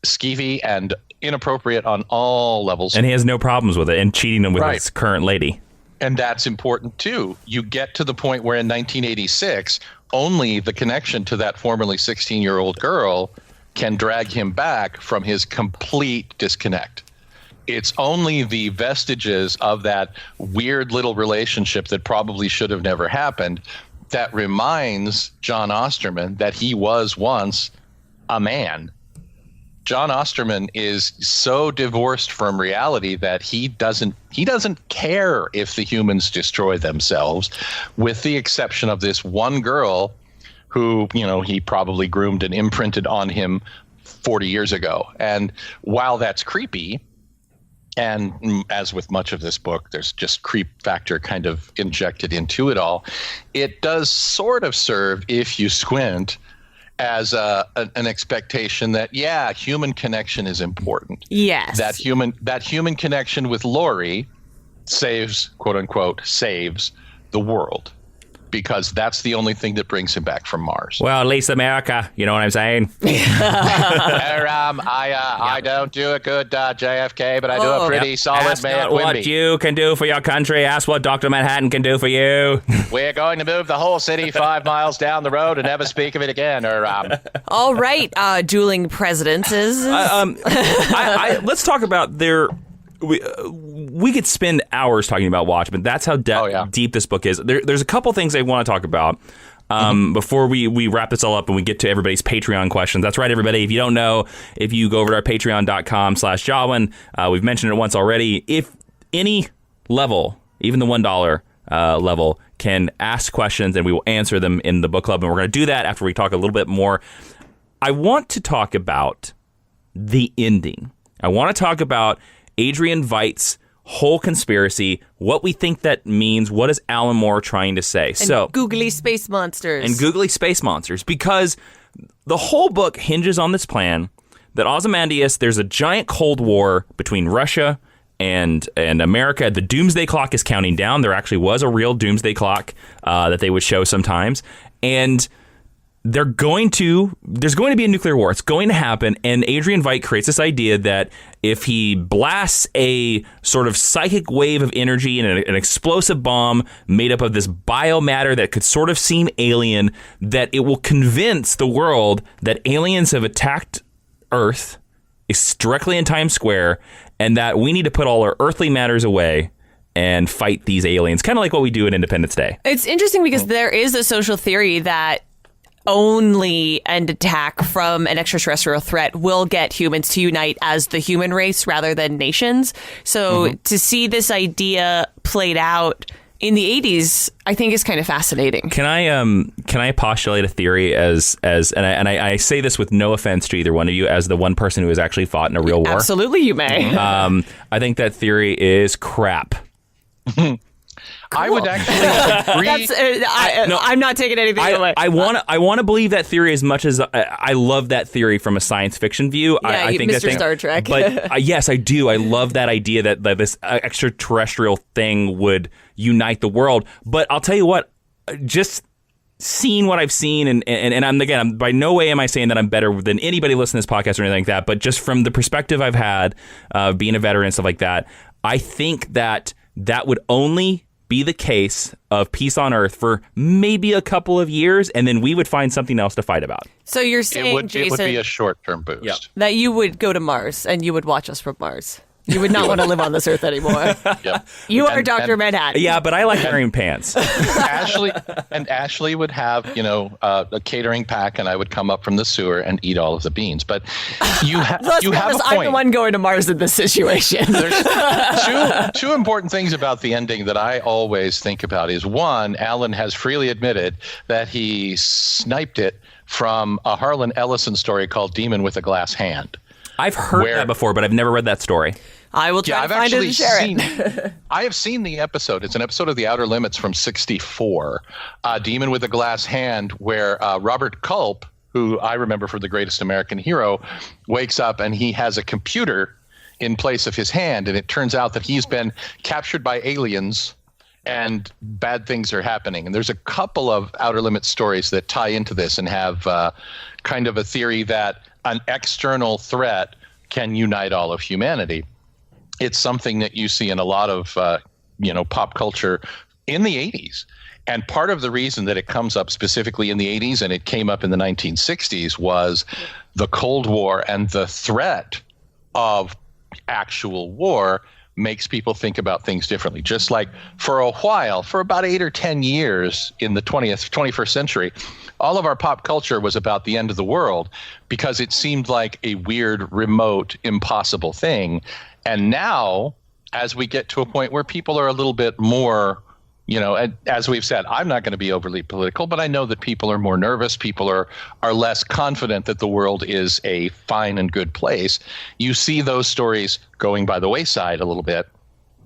skeevy and inappropriate on all levels. And he has no problems with it, and cheating him with his current lady. And that's important, too. You get to the point where in 1986, only the connection to that formerly 16-year-old girl can drag him back from his complete disconnect. It's only the vestiges of that weird little relationship that probably should have never happened that reminds John Osterman that he was once a man. John Osterman is so divorced from reality that he doesn't care if the humans destroy themselves, with the exception of this one girl who, he probably groomed and imprinted on him 40 years ago. And while that's creepy, and as with much of this book, there's just creep factor kind of injected into it all, it does sort of serve, if you squint, as an expectation that, human connection is important. Yes. That human connection with Lori saves, quote unquote, saves the world, because that's the only thing that brings him back from Mars. Well, at least America, you know what I'm saying? I don't do a good JFK, but I do a pretty solid Ask man. not what you can do for your country. Ask what Dr. Manhattan can do for you. We're going to move the whole city 5 miles down the road and never speak of it again. All right, dueling presidents. Let's talk about their... We could spend hours talking about Watchmen. That's how deep this book is. There's a couple things I want to talk about before we wrap this all up and we get to everybody's Patreon questions. That's right, everybody. If you don't know, if you go over to our patreon.com/Jawiin, we've mentioned it once already. If any level, even the $1 level, can ask questions and we will answer them in the book club. And we're going to do that after we talk a little bit more. I want to talk about the ending. I want to talk about Adrian Veidt's whole conspiracy, what we think that means, what is Alan Moore trying to say. And googly space monsters. Because the whole book hinges on this plan that Ozymandias, there's a giant Cold War between Russia and America. The doomsday clock is counting down. There actually was a real doomsday clock that they would show sometimes. And there's going to be a nuclear war. It's going to happen. And Adrian Veidt creates this idea that if he blasts a sort of psychic wave of energy and an explosive bomb made up of this biomatter that could sort of seem alien, that it will convince the world that aliens have attacked Earth directly in Times Square, and that we need to put all our earthly matters away and fight these aliens, kind of like what we do at Independence Day. It's interesting because there is a social theory that only an attack from an extraterrestrial threat will get humans to unite as the human race rather than nations. So to see this idea played out in the 80s, I think is kind of fascinating. Can I postulate a theory as I say this with no offense to either one of you, as the one person who has actually fought in a real war? Absolutely, you may. I think that theory is crap. I would actually agree. I'm not taking anything away. I want to believe that theory as much as I love that theory from a science fiction view. Yeah, I think Mr. Star Trek. But yes, I do. I love that idea that this extraterrestrial thing would unite the world. But I'll tell you what, just seeing what I've seen, and I'm by no way am I saying that I'm better than anybody listening to this podcast or anything like that. But just from the perspective I've had, being a veteran and stuff like that, I think that would only be the case of peace on Earth for maybe a couple of years, and then we would find something else to fight about. So you're saying, Jason, it would be a short-term boost. That you would go to Mars and you would watch us from Mars. You would not want to live on this Earth anymore. Yep. You are Dr. Manhattan. Yeah, but I like wearing pants. Ashley would have, a catering pack, and I would come up from the sewer and eat all of the beans. But you have a point. I'm the one going to Mars in this situation. There's two important things about the ending that I always think about is, one, Alan has freely admitted that he sniped it from a Harlan Ellison story called Demon with a Glass Hand. I've heard that before, but I've never read that story. I will try to find it and share it. I have seen the episode. It's an episode of The Outer Limits from '64, Demon with a Glass Hand, where Robert Culp, who I remember from The Greatest American Hero, wakes up and he has a computer in place of his hand. And it turns out that he's been captured by aliens and bad things are happening. And there's a couple of Outer Limits stories that tie into this and have kind of a theory that an external threat can unite all of humanity. It's something that you see in a lot of, pop culture in the 80s. And part of the reason that it comes up specifically in the 80s and it came up in the 1960s was the Cold War, and the threat of actual war makes people think about things differently. Just like for a while, for about 8 or 10 years in the 21st century, all of our pop culture was about the end of the world because it seemed like a weird, remote, impossible thing. And now, as we get to a point where people are a little bit more, as we've said, I'm not going to be overly political, but I know that people are more nervous. People are less confident that the world is a fine and good place. You see those stories going by the wayside a little bit.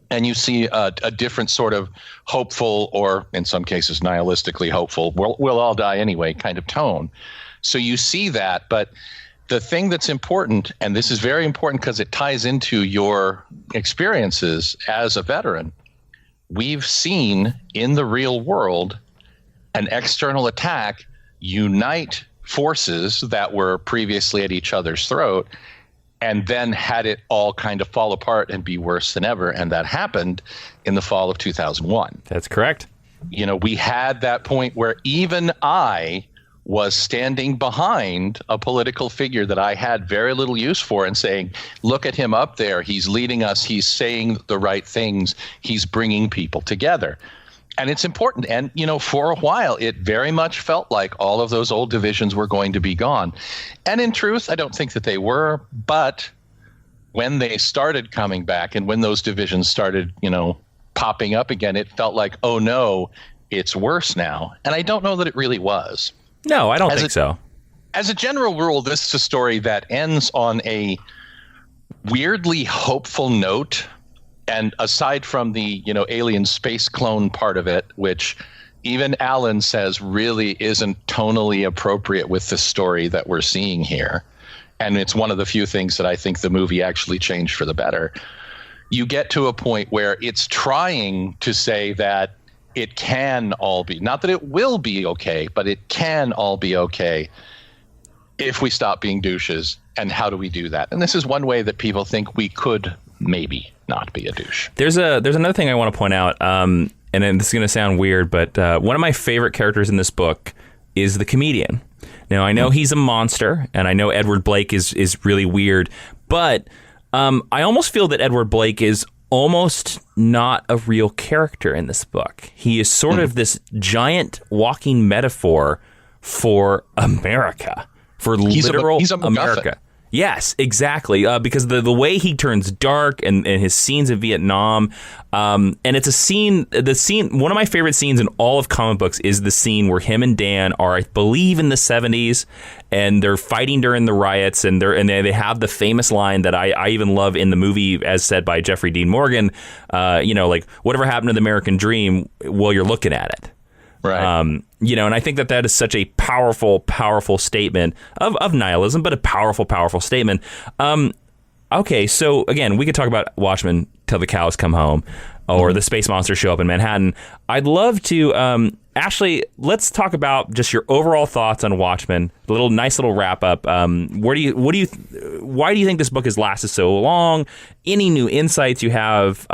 And you see a different sort of hopeful, or in some cases nihilistically hopeful, we'll all die anyway kind of tone. So you see that. But the thing that's important, and this is very important because it ties into your experiences as a veteran, we've seen in the real world an external attack unite forces that were previously at each other's throat, and then had it all kind of fall apart and be worse than ever. And that happened in the fall of 2001. That's correct. We had that point where even I was standing behind a political figure that I had very little use for and saying, look at him up there. He's leading us. He's saying the right things. He's bringing people together. And it's important. And, for a while, it very much felt like all of those old divisions were going to be gone. And in truth, I don't think that they were. But when they started coming back and when those divisions started, popping up again, it felt like, oh, no, it's worse now. And I don't know that it really was. No, I don't think so. As a general rule, this is a story that ends on a weirdly hopeful note. And aside from the, alien space clone part of it, which even Alan says really isn't tonally appropriate with the story that we're seeing here, and it's one of the few things that I think the movie actually changed for the better, you get to a point where it's trying to say that it can all be, not that it will be okay, but it can all be okay if we stop being douches. And how do we do that? And this is one way that people think we could maybe not be a douche. There's another thing I want to point out, and then this is going to sound weird, but one of my favorite characters in this book is the comedian. Now, I know he's a monster, and I know Edward Blake is really weird, but I almost feel that Edward Blake is almost not a real character in this book. He is sort of this giant walking metaphor for America, for literal he's a America. Yes, exactly. Because the way he turns dark and his scenes in Vietnam, and it's a scene. One of my favorite scenes in all of comic books is the scene where him and Dan are, I believe, in the 70s, and they're fighting during the riots, and they have the famous line that I even love in the movie, as said by Jeffrey Dean Morgan. Like, whatever happened to the American dream? Well, you're looking at it. Right. And I think that is such a powerful, powerful statement of nihilism, but a powerful, powerful statement. Okay, so again, we could talk about Watchmen till the cows come home, or the space monsters show up in Manhattan. I'd love to, Ashley, let's talk about just your overall thoughts on Watchmen. Nice little wrap up. Why do you think this book has lasted so long? Any new insights you have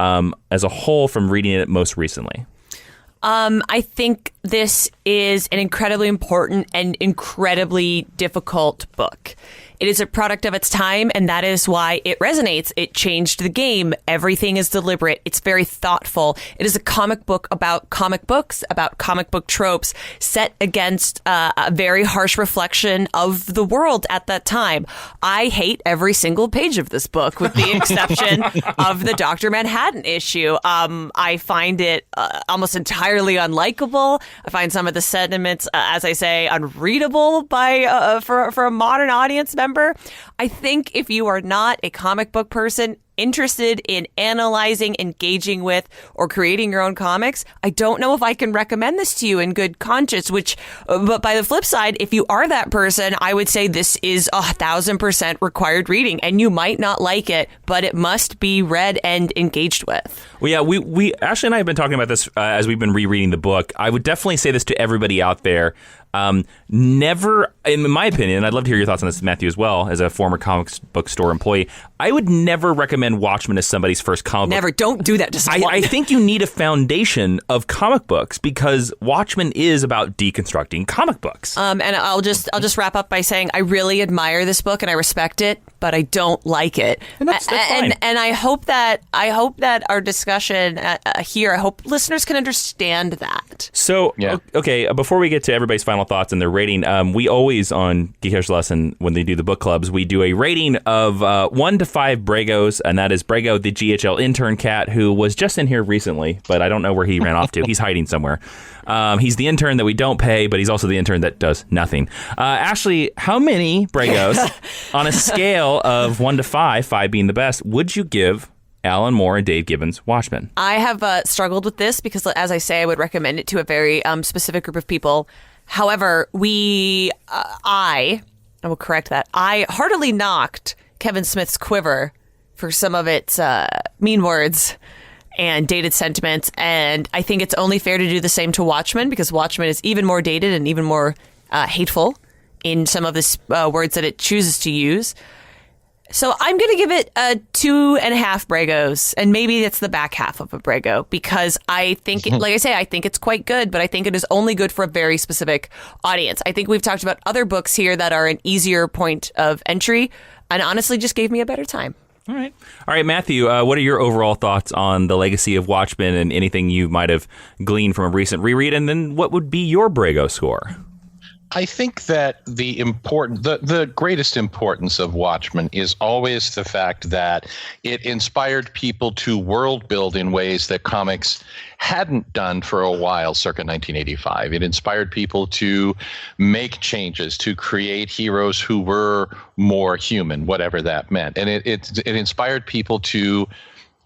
as a whole from reading it most recently? I think this is an incredibly important and incredibly difficult book. It is a product of its time, and that is why it resonates. It changed the game. Everything is deliberate. It's very thoughtful. It is a comic book about comic books, about comic book tropes, set against a very harsh reflection of the world at that time. I hate every single page of this book, with the exception of the Dr. Manhattan issue. I find it almost entirely unlikable. I find some of the sentiments, as I say, unreadable for a modern audience member. I think if you are not a comic book person interested in analyzing, engaging with, or creating your own comics, I don't know if I can recommend this to you in good conscience, but by the flip side, if you are that person, I would say this is 1,000% required reading, and you might not like it, but it must be read and engaged with. Well, yeah, we Ashley and I have been talking about this as we've been rereading the book. I would definitely say this to everybody out there. Never, in my opinion, I'd love to hear your thoughts on this, Matthew, as well, as a former comics book store employee, I would never recommend Watchmen as somebody's first comic book. Never. Don't do that to someone. I think you need a foundation of comic books, because Watchmen is about deconstructing comic books. And I'll just wrap up by saying I really admire this book and I respect it, but I don't like it. And that's fine. And I hope that our discussion here, I hope listeners can understand that. So, yeah. Okay, before we get to everybody's final thoughts and their rating, we always on Geekers Lesson, when they do the book clubs, we do a rating of 1 to 5 Bregos, and that is Brego, the GHL intern cat, who was just in here recently, but I don't know where he ran off to. He's hiding somewhere. He's the intern that we don't pay, but he's also the intern that does nothing. Ashley, how many Bregos on a scale of 1 to 5, 5 being the best, would you give Alan Moore and Dave Gibbons' Watchmen? I have struggled with this because, as I say, I would recommend it to a very specific group of people. However, I will correct that. I heartily knocked Kevin Smith's quiver for some of its mean words and dated sentiments, and I think it's only fair to do the same to Watchmen, because Watchmen is even more dated and even more hateful in some of the words that it chooses to use. So I'm going to give it 2.5 Bregos, and maybe it's the back half of a Brego, because I think, like I say, I think it's quite good, but I think it is only good for a very specific audience. I think we've talked about other books here that are an easier point of entry, and honestly just gave me a better time. All right, Matthew, what are your overall thoughts on the legacy of Watchmen and anything you might have gleaned from a recent reread, and then what would be your Brego score? I think that the greatest importance of Watchmen is always the fact that it inspired people to world build in ways that comics hadn't done for a while, circa 1985. It inspired people to make changes, to create heroes who were more human, whatever that meant. And it inspired people to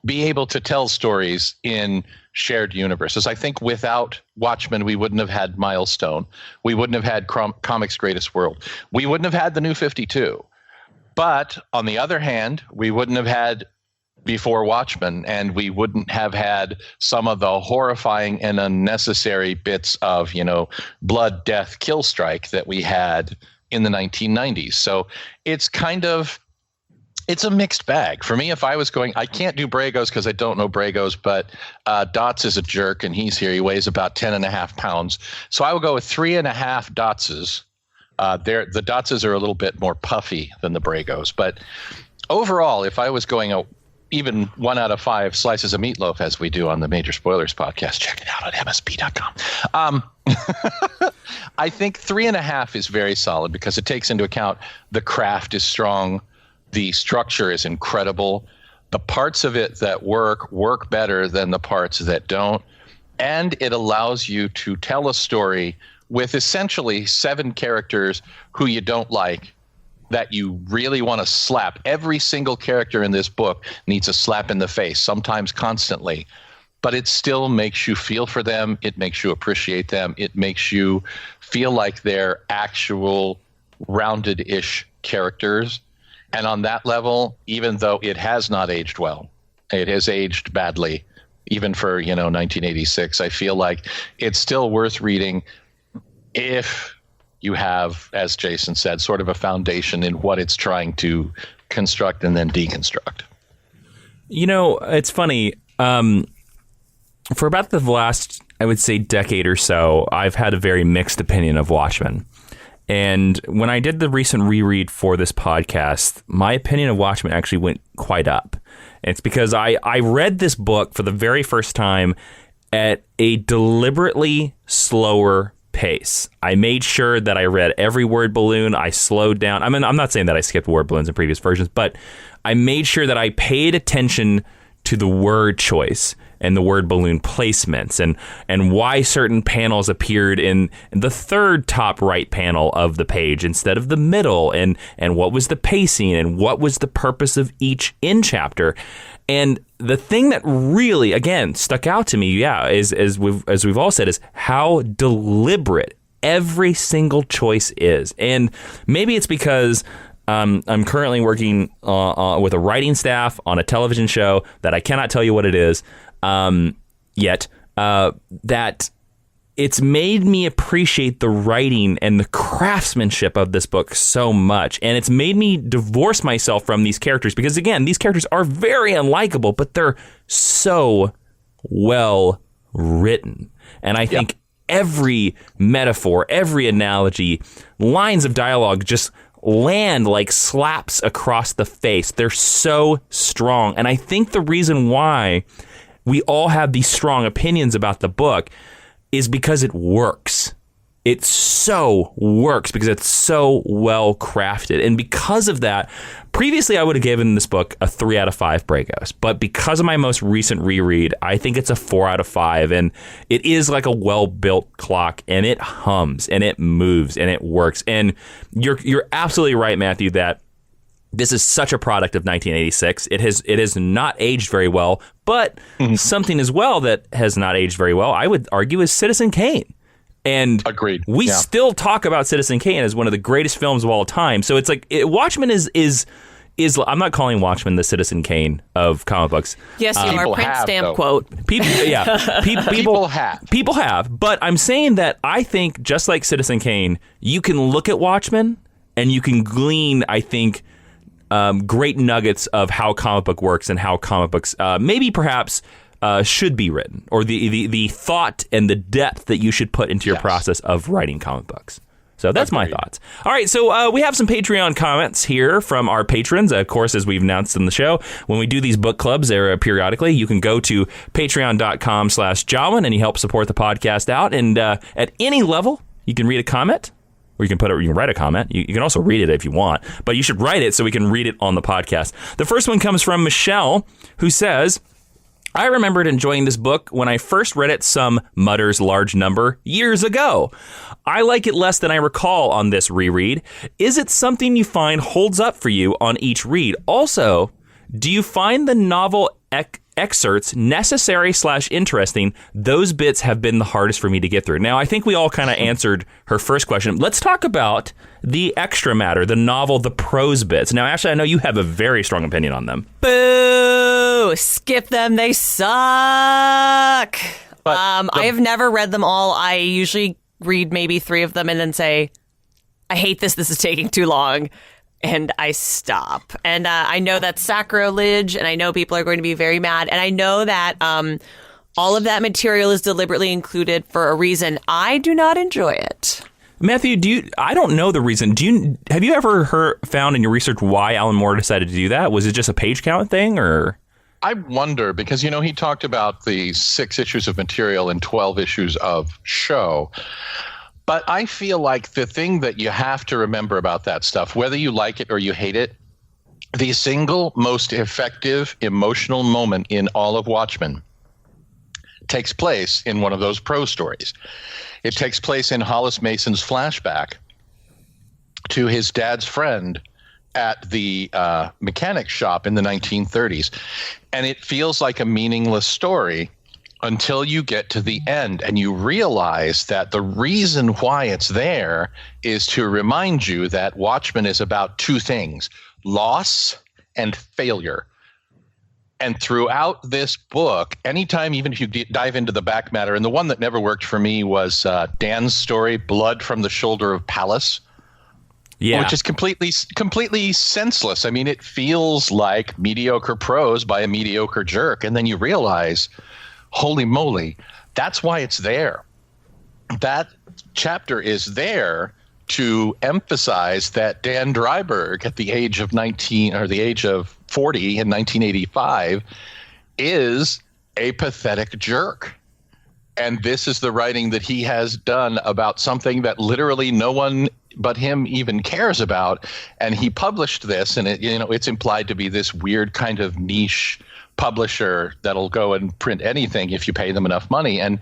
be able to tell stories in shared universes. I think without Watchmen, we wouldn't have had Milestone. We wouldn't have had Comics' Greatest World. We wouldn't have had the New 52. But on the other hand, we wouldn't have had Before Watchmen, and we wouldn't have had some of the horrifying and unnecessary bits of, blood, death, kill strike that we had in the 1990s. So it's a mixed bag. For me, if I was going, I can't do Bregos because I don't know Bregos, but Dots is a jerk, and he's here. He weighs about 10.5 pounds. So I will go with 3.5 Dotses. The Dotses are a little bit more puffy than the Bregos. But overall, if I was going even 1 out of 5 slices of meatloaf, as we do on the Major Spoilers podcast, check it out at msp.com. I think 3.5 is very solid because it takes into account the craft is strong. The structure is incredible. The parts of it that work better than the parts that don't. And it allows you to tell a story with essentially 7 characters who you don't like that you really want to slap. Every single character in this book needs a slap in the face, sometimes constantly. But it still makes you feel for them. It makes you appreciate them. It makes you feel like they're actual rounded-ish characters. And on that level, even though it has not aged well, it has aged badly, even for, 1986, I feel like it's still worth reading if you have, as Jason said, sort of a foundation in what it's trying to construct and then deconstruct. It's funny. For about the last, I would say, decade or so, I've had a very mixed opinion of Watchmen. And when I did the recent reread for this podcast, my opinion of Watchmen actually went quite up. And it's because I read this book for the very first time at a deliberately slower pace. I made sure that I read every word balloon. I slowed down. I mean, I'm not saying that I skipped word balloons in previous versions, but I made sure that I paid attention to the word choice and the word balloon placements and why certain panels appeared in the third top right panel of the page instead of the middle, and what was the pacing and what was the purpose of each in chapter. And the thing that really, again, stuck out to me, is as we've all said, is how deliberate every single choice is. And maybe it's because I'm currently working with a writing staff on a television show that I cannot tell you what it is yet, that it's made me appreciate the writing and the craftsmanship of this book so much. And it's made me divorce myself from these characters because, again, these characters are very unlikable, but they're so well written. And I think every metaphor, every analogy, lines of dialogue just land like slaps across the face. They're so strong. And I think the reason why we all have these strong opinions about the book is because it works. It so works because it's so well crafted. And because of that, previously I would have given this book a 3 out of 5 Bragos. But because of my most recent reread, I think it's a 4 out of 5. And it is like a well-built clock, and it hums and it moves and it works. And you're absolutely right, Matthew, that this is such a product of 1986. It has not aged very well, but something as well that has not aged very well, I would argue, is Citizen Kane. And agreed. We still talk about Citizen Kane as one of the greatest films of all time. So it's like Watchmen is I'm not calling Watchmen the Citizen Kane of comic books. Yes, you are. Print stamp quote. People have. But I'm saying that I think just like Citizen Kane, you can look at Watchmen and you can glean, I think, great nuggets of how comic book works and how comic books maybe perhaps should be written, or the thought and the depth that you should put into your process of writing comic books. So that's my thoughts. All right, so we have some Patreon comments here from our patrons. Of course, as we've announced in the show, when we do these book clubs periodically, you can go to patreon.com/Jawiin and you help support the podcast out. And at any level, you can read a comment. Or you can write a comment. You can also read it if you want, but you should write it so we can read it on the podcast. The first one comes from Michelle, who says, I remembered enjoying this book when I first read it some Mutter's large number years ago. I like it less than I recall on this reread. Is it something you find holds up for you on each read? Also, do you find the novel excerpts necessary/interesting? Those bits have been the hardest for me to get through. Now, I think we all kind of answered her first question. Let's talk about the extra matter, the novel, the prose bits. Now, Ashley, I know you have a very strong opinion on them. Boo! Skip them. They suck. I have never read them all. I usually read maybe 3 of them and then say, I hate this. This is taking too long. And I stop. And I know that's sacrilege, and I know people are going to be very mad. And I know that all of that material is deliberately included for a reason. I do not enjoy it. Matthew, I don't know the reason. Have you ever found in your research why Alan Moore decided to do that? Was it just a page count thing, or? I wonder, because, he talked about the 6 issues of material and 12 issues of show. But I feel like the thing that you have to remember about that stuff, whether you like it or you hate it, the single most effective emotional moment in all of Watchmen takes place in one of those prose stories. It takes place in Hollis Mason's flashback to his dad's friend at the mechanic shop in the 1930s. And it feels like a meaningless story until you get to the end and you realize that the reason why it's there is to remind you that Watchmen is about two things: loss and failure. And throughout this book, anytime, even if you dive into the back matter, and the one that never worked for me was Dan's story, Blood from the Shoulder of Pallas, which is completely senseless. I mean, it feels like mediocre prose by a mediocre jerk. And then you realize, holy moly, that's why it's there. That chapter is there to emphasize that Dan Dreiberg, at the age of 19 or the age of 40 in 1985, is a pathetic jerk. And this is the writing that he has done about something that literally no one but him even cares about. And he published this, and it's implied to be this weird kind of niche publisher that'll go and print anything if you pay them enough money. And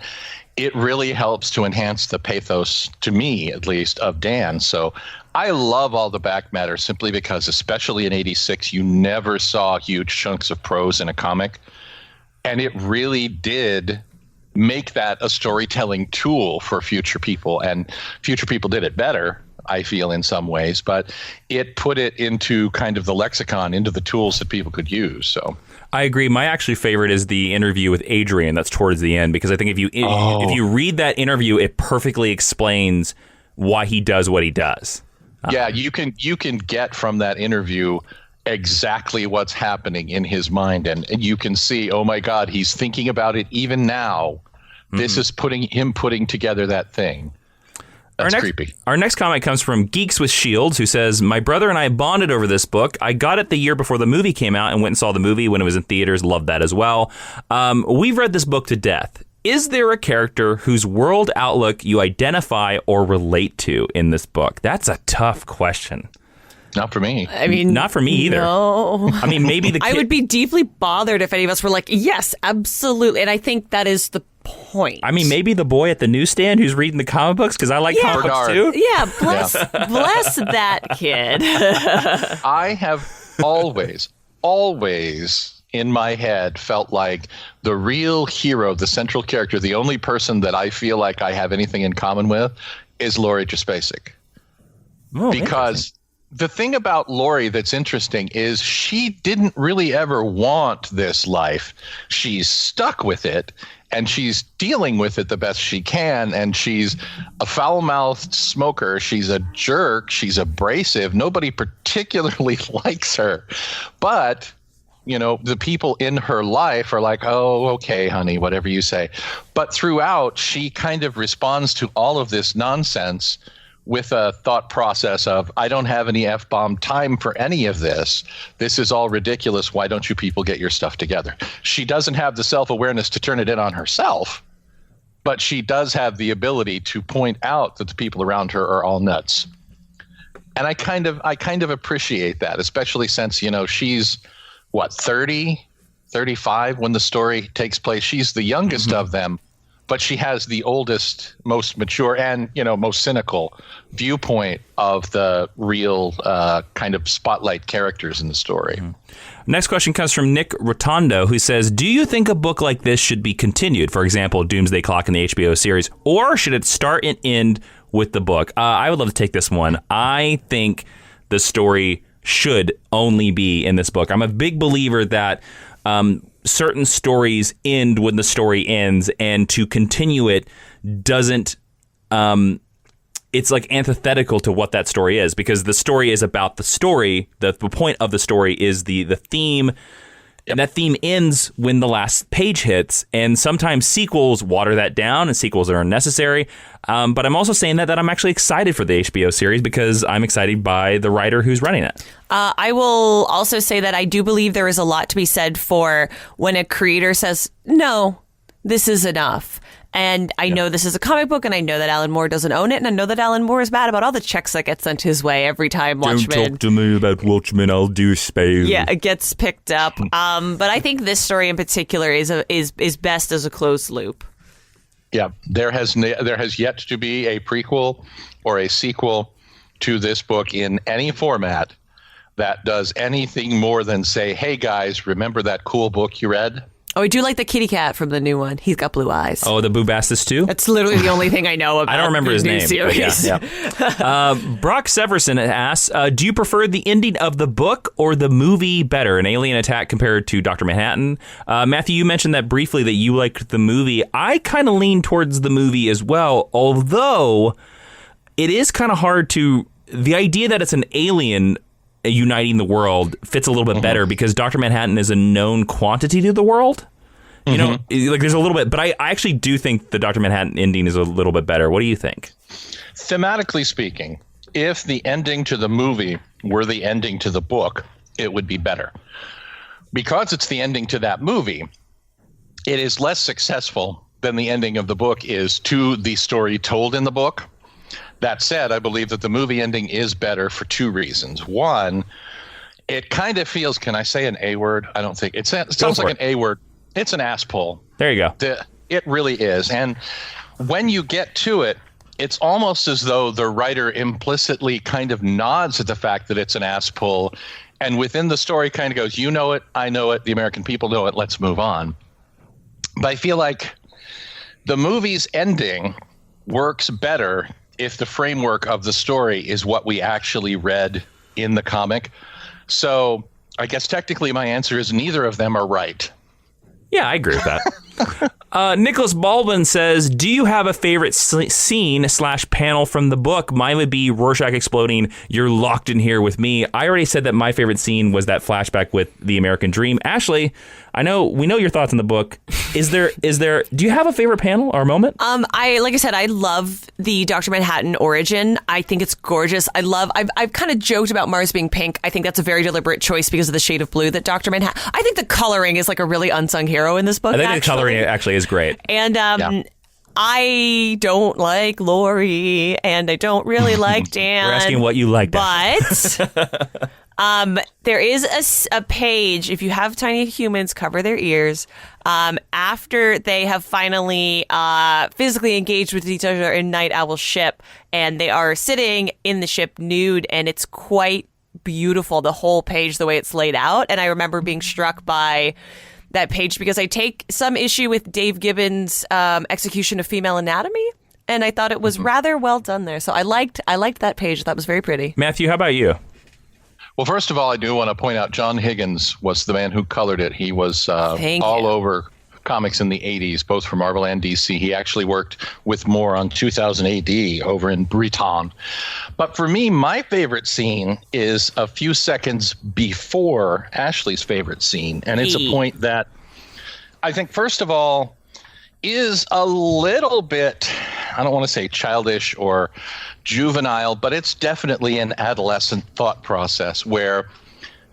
it really helps to enhance the pathos, to me at least, of Dan. So I love all the back matter simply because, especially in '86, you never saw huge chunks of prose in a comic. And it really did make that a storytelling tool for future people. And future people did it better, I feel, in some ways. But it put it into kind of the lexicon, into the tools that people could use. So I agree. My actually favorite is the interview with Adrian that's towards the end, because I think if you read that interview, it perfectly explains why he does what he does. Yeah, you can get from that interview exactly what's happening in his mind, and you can see, oh my God, he's thinking about it even now. This is putting together that thing. That's creepy. Our next comment comes from Geeks with Shields, who says, my brother and I bonded over this book. I got it the year before the movie came out and went and saw the movie when it was in theaters. Loved that as well. We've read this book to death. Is there a character whose world outlook you identify or relate to in this book? That's a tough question. Not for me. I mean, not for me either. No. I mean, maybe the I would be deeply bothered if any of us were like, yes, absolutely. And I think that is the point. I mean, maybe the boy at the newsstand who's reading the comic books, because I like comic books too. Yeah, bless that kid. I have always in my head felt like the real hero, the central character, the only person that I feel like I have anything in common with is Laurie Jaspacek. Oh, because the thing about Laurie that's interesting is she didn't really ever want this life. She's stuck with it, and she's dealing with it the best she can, and she's a foul-mouthed smoker. She's a jerk. She's abrasive. Nobody particularly likes her. But the people in her life are like, oh, okay, honey, whatever you say. But throughout, she kind of responds to all of this nonsense with a thought process of, I don't have any F-bomb time for any of this. This is all ridiculous. Why don't you people get your stuff together? She doesn't have the self-awareness to turn it in on herself, but she does have the ability to point out that the people around her are all nuts. And I kind of appreciate that, especially since, she's 30, 35 when the story takes place. She's the youngest of them, but she has the oldest, most mature, and most cynical viewpoint of the real kind of spotlight characters in the story. Next question comes from Nick Rotondo, who says, do you think a book like this should be continued? For example, Doomsday Clock in the HBO series, or should it start and end with the book? I would love to take this one. I think the story should only be in this book. I'm a big believer that certain stories end when the story ends, and to continue it doesn't it's like antithetical to what that story is, because the story is about the story. The point of the story is the theme. And that theme ends when the last page hits, and sometimes sequels water that down, and sequels are unnecessary. But I'm also saying that I'm actually excited for the HBO series because I'm excited by the writer who's running it. I will also say that I do believe there is a lot to be said for when a creator says, no, this is enough. And I know this is a comic book, and I know that Alan Moore doesn't own it, and I know that Alan Moore is mad about all the checks that get sent his way every time Watchmen. Don't talk to me about Watchmen. I'll do spell. Yeah, it gets picked up. But I think this story in particular is best as a closed loop. Yeah, there has yet to be a prequel or a sequel to this book in any format that does anything more than say, "Hey guys, remember that cool book you read?" Oh, I do like the kitty cat from the new one. He's got blue eyes. Oh, the Boobastis too? That's literally the only thing I know about. I don't remember his new name. Series. Yeah. Brock Severson asks, do you prefer the ending of the book or the movie better? An alien attack compared to Dr. Manhattan? Matthew, you mentioned that briefly that you liked the movie. I kind of lean towards the movie as well, although it is kind of hard to... The idea that it's an alien uniting the world fits a little bit better because Dr. Manhattan is a known quantity to the world. You know, like there's a little bit, but I actually do think the Dr. Manhattan ending is a little bit better. What do you think? Thematically speaking, if the ending to the movie were the ending to the book, it would be better. Because it's the ending to that movie, it is less successful than the ending of the book is to the story told in the book. That said, I believe that the movie ending is better for two reasons. One, it kind of feels, can I say an A word? I don't think it sounds like an A word. It's an ass pull. There you go. It really is. And when you get to it, it's almost as though the writer implicitly kind of nods at the fact that it's an ass pull. And within the story kind of goes, you know it, I know it, the American people know it, let's move on. But I feel like the movie's ending works better if the framework of the story is what we actually read in the comic. So I guess technically my answer is neither of them are right. Yeah, I agree with that. Nicholas Baldwin says, do you have a favorite scene/panel from the book? Mine would be Rorschach exploding, "You're locked in here with me." I already said that my favorite scene was that flashback with the American Dream. Ashley, we know your thoughts on the book. Do you have a favorite panel or moment? Like I said, I love the Dr. Manhattan origin. I think it's gorgeous. I've kind of joked about Mars being pink. I think that's a very deliberate choice because of the shade of blue that Dr. Manhattan. I think the coloring is like a really unsung hero in this book. I think the coloring actually is great. And I don't like Lori, and I don't really like Dan. We're asking what you like, but there is a page. If you have tiny humans, cover their ears. After they have finally physically engaged with each other in Night Owl's ship, and they are sitting in the ship nude, and it's quite beautiful. The whole page, the way it's laid out, and I remember being struck by that page because I take some issue with Dave Gibbons' execution of female anatomy, and I thought it was rather well done there. So I liked that page. That was very pretty. Matthew, how about you? Well, first of all, I do want to point out John Higgins was the man who colored it. He was all over comics in the 80s, both for Marvel and DC. He actually worked with Moore on 2000 AD over in Britain. But for me, my favorite scene is a few seconds before Ashley's favorite scene. And it's a point that I think, first of all, is a little bit, I don't want to say childish or juvenile, but it's definitely an adolescent thought process where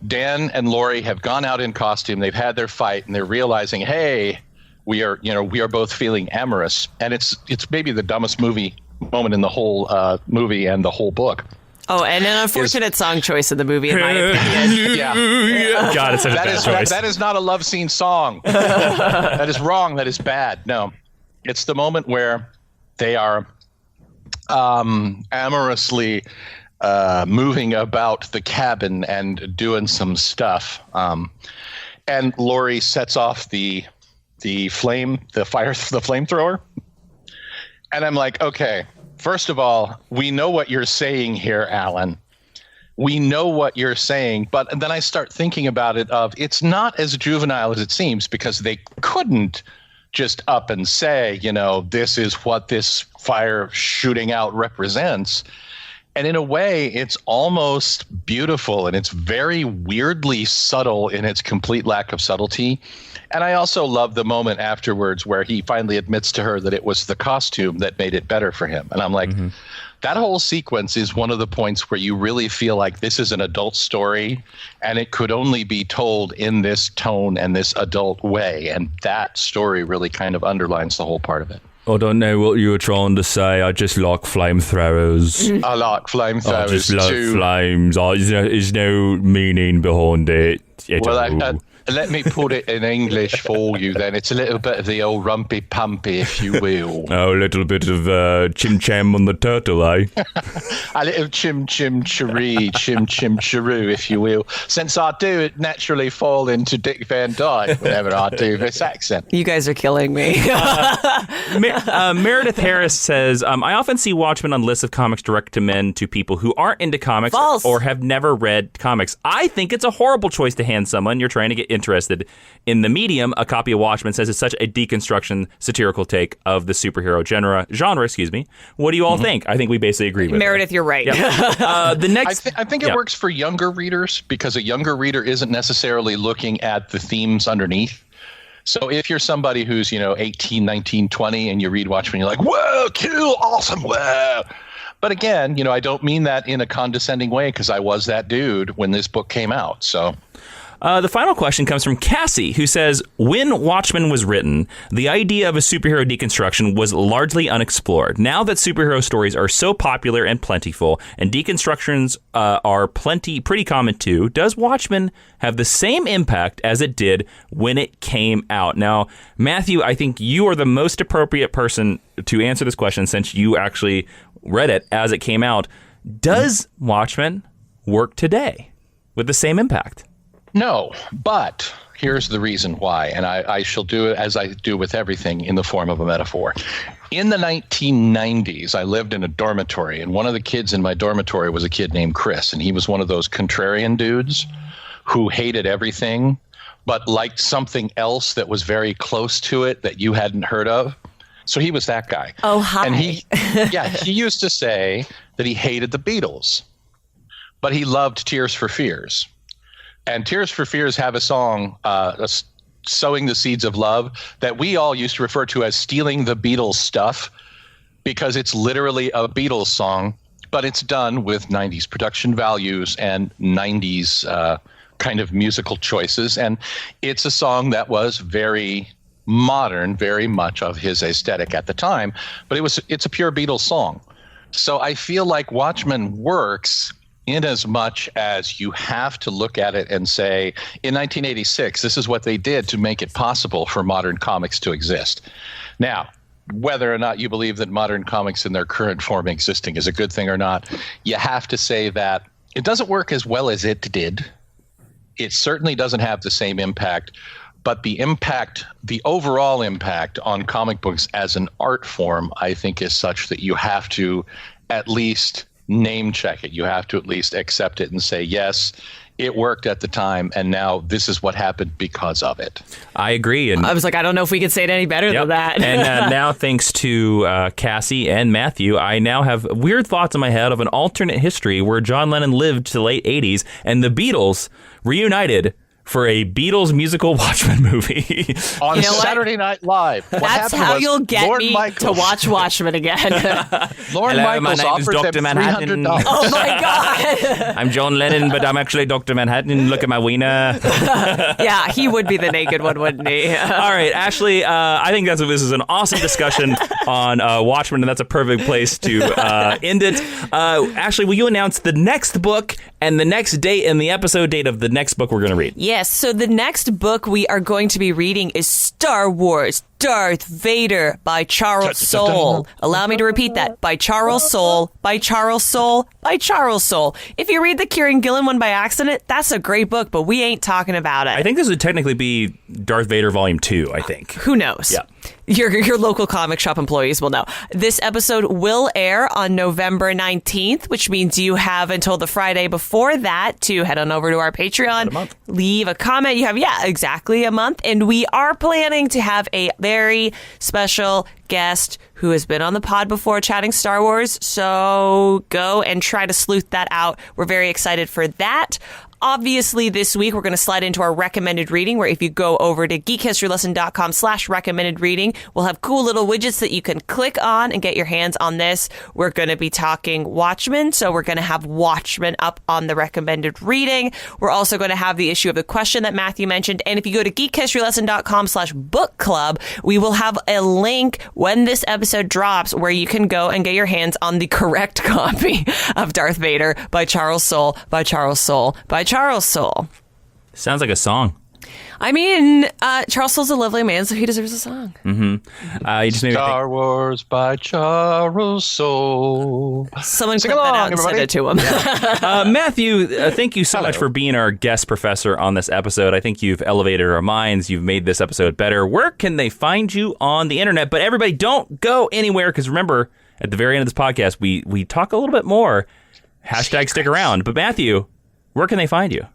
Dan and Lori have gone out in costume, they've had their fight, and they're realizing, hey, we are both feeling amorous. And it's maybe the dumbest moment in the whole movie and the whole book. Oh, and an unfortunate song choice in the movie, in my opinion. Yeah. God, it's such a bad choice. That is not a love scene song. That is wrong. That is bad. No, it's the moment where they are amorously moving about the cabin and doing some stuff. And Lori sets off the flamethrower. And I'm like, okay, first of all, we know what you're saying here, Alan. We know what you're saying. But then I start thinking about it's not as juvenile as it seems, because they couldn't just up and say, this is what this fire shooting out represents. And in a way, it's almost beautiful, and it's very weirdly subtle in its complete lack of subtlety. And I also love the moment afterwards where he finally admits to her that it was the costume that made it better for him. And I'm like, that whole sequence is one of the points where you really feel like this is an adult story, and it could only be told in this tone and this adult way. And that story really kind of underlines the whole part of it. I don't know what you were trying to say. I just like flamethrowers. I like flamethrowers I just love too. flames. There's no meaning behind it. Well, let me put it in English for you then. It's a little bit of the old rumpy pumpy, if you will. Oh, a little bit of chim cham on the turtle, eh? A little chim cheree, chim cheroo, if you will. Since I do naturally fall into Dick Van Dyke whenever I do this accent. You guys are killing me. Meredith Harris says, I often see Watchmen on lists of comics directed to men to people who aren't into comics False. or have never read comics. I think it's a horrible choice to hand someone you're trying to get interested in the medium a copy of Watchmen, says it's such a deconstruction satirical take of the superhero genre. What do you all think? I think we basically agree with Meredith, you're right. Yep. The next, I think it works for younger readers because a younger reader isn't necessarily looking at the themes underneath. So if you're somebody who's, 18, 19, 20 and you read Watchmen, you're like, whoa, cool, awesome, whoa. But again, I don't mean that in a condescending way because I was that dude when this book came out. So the final question comes from Cassie, who says, when Watchmen was written, the idea of a superhero deconstruction was largely unexplored. Now that superhero stories are so popular and plentiful, and deconstructions are pretty common too, does Watchmen have the same impact as it did when it came out? Now, Matthew, I think you are the most appropriate person to answer this question since you actually read it as it came out. Does Watchmen work today with the same impact? No, but here's the reason why, and I shall do it as I do with everything in the form of a metaphor. In the 1990s, I lived in a dormitory, and one of the kids in my dormitory was a kid named Chris, and he was one of those contrarian dudes who hated everything, but liked something else that was very close to it that you hadn't heard of. So he was that guy. Oh, hi. And he used to say that he hated the Beatles, but he loved Tears for Fears. And Tears for Fears have a song, Sowing the Seeds of Love, that we all used to refer to as stealing the Beatles stuff because it's literally a Beatles song, but it's done with 90s production values and 90s kind of musical choices. And it's a song that was very modern, very much of his aesthetic at the time, but it's a pure Beatles song. So I feel like Watchmen works in as much as you have to look at it and say, in 1986, this is what they did to make it possible for modern comics to exist. Now, whether or not you believe that modern comics in their current form existing is a good thing or not, you have to say that it doesn't work as well as it did. It certainly doesn't have the same impact, but the overall impact on comic books as an art form, I think is such that you have to at least name check it. You have to at least accept it and say, yes, it worked at the time, and now this is what happened because of it. I agree. And I was like, I don't know if we could say it any better than that. And now, thanks to Cassie and Matthew, I now have weird thoughts in my head of an alternate history where John Lennon lived to the late 80s and the Beatles reunited for a Beatles musical Watchmen movie. On Saturday Night Live. That's how you'll get Lord me Michaels. to watch Watchmen again. Lord Hello, my Michaels name is offered Dr. them Manhattan. $300. Oh my God. I'm John Lennon, but I'm actually Dr. Manhattan. Look at my wiener. Yeah, he would be the naked one, wouldn't he? All right, Ashley, I think this is an awesome discussion on Watchmen, and that's a perfect place to end it. Ashley, will you announce the next book and the next date and the episode date of the next book we're going to read? Yes, so the next book we are going to be reading is Star Wars Darth Vader by Charles Soule. Allow me to repeat that. By Charles Soule, by Charles Soule, by Charles Soule. If you read the Kieran Gillen one by accident, that's a great book, but we ain't talking about it. I think this would technically be Darth Vader Volume 2, I think. Who knows? Yeah. Your local comic shop employees will know. This episode will air on November 19th, which means you have until the Friday before that to head on over to our Patreon, leave a comment. You have, exactly a month. And we are planning to have a very special guest who has been on the pod before chatting Star Wars. So go and try to sleuth that out. We're very excited for that. obviously, this week we're going to slide into our recommended reading, where if you go over to geekhistorylesson.com/recommended reading, we'll have cool little widgets that you can click on and get your hands on this. We're going to be talking Watchmen, so we're going to have Watchmen up on the recommended reading. We're also going to have the issue of the question that Matthew mentioned. And if you go to geekhistorylesson.com/book club, we will have a link when this episode drops where you can go and get your hands on the correct copy of Darth Vader by Charles Soule, by Charles Soule, by Charles Soule. Sounds like a song. I mean, Charles Soule's a lovely man, so he deserves a song. Mm-hmm. You just made me think. Star Wars by Charles Soule. Someone clip that out and send it to him. Matthew, thank you so much for being our guest professor on this episode. I think you've elevated our minds. You've made this episode better. Where can they find you on the internet? But everybody, don't go anywhere, because remember, at the very end of this podcast, we talk a little bit more. Hashtag stick around. But Matthew, where can they find you?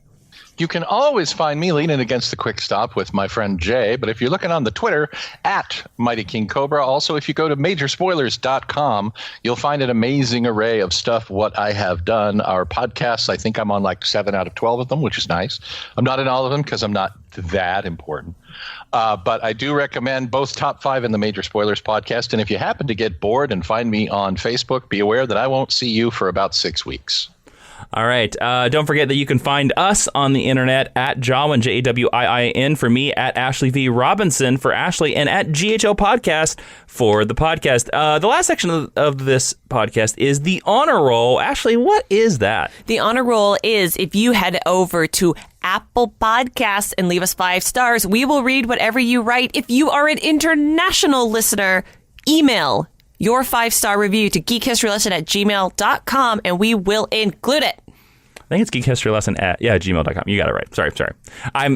You can always find me leaning against the quick stop with my friend Jay. But if you're looking on the Twitter, at Mighty King Cobra. Also, if you go to majorspoilers.com, you'll find an amazing array of stuff, what I have done. Our podcasts, I think I'm on like 7 out of 12 of them, which is nice. I'm not in all of them because I'm not that important. But I do recommend both Top 5 and the Major Spoilers podcast. And if you happen to get bored and find me on Facebook, be aware that I won't see you for about 6 weeks. All right. Don't forget that you can find us on the internet at Jawiin, Jawiin for me, at Ashley V. Robinson for Ashley, and at GHL Podcast for the podcast. The last section of this podcast is the honor roll. Ashley, what is that? The honor roll is if you head over to Apple Podcasts and leave us 5 stars, we will read whatever you write. If you are an international listener, email your 5-star review to geekhistorylesson@gmail.com, and we will include it. I think it's geekhistorylesson@gmail.com. You got it right. Sorry.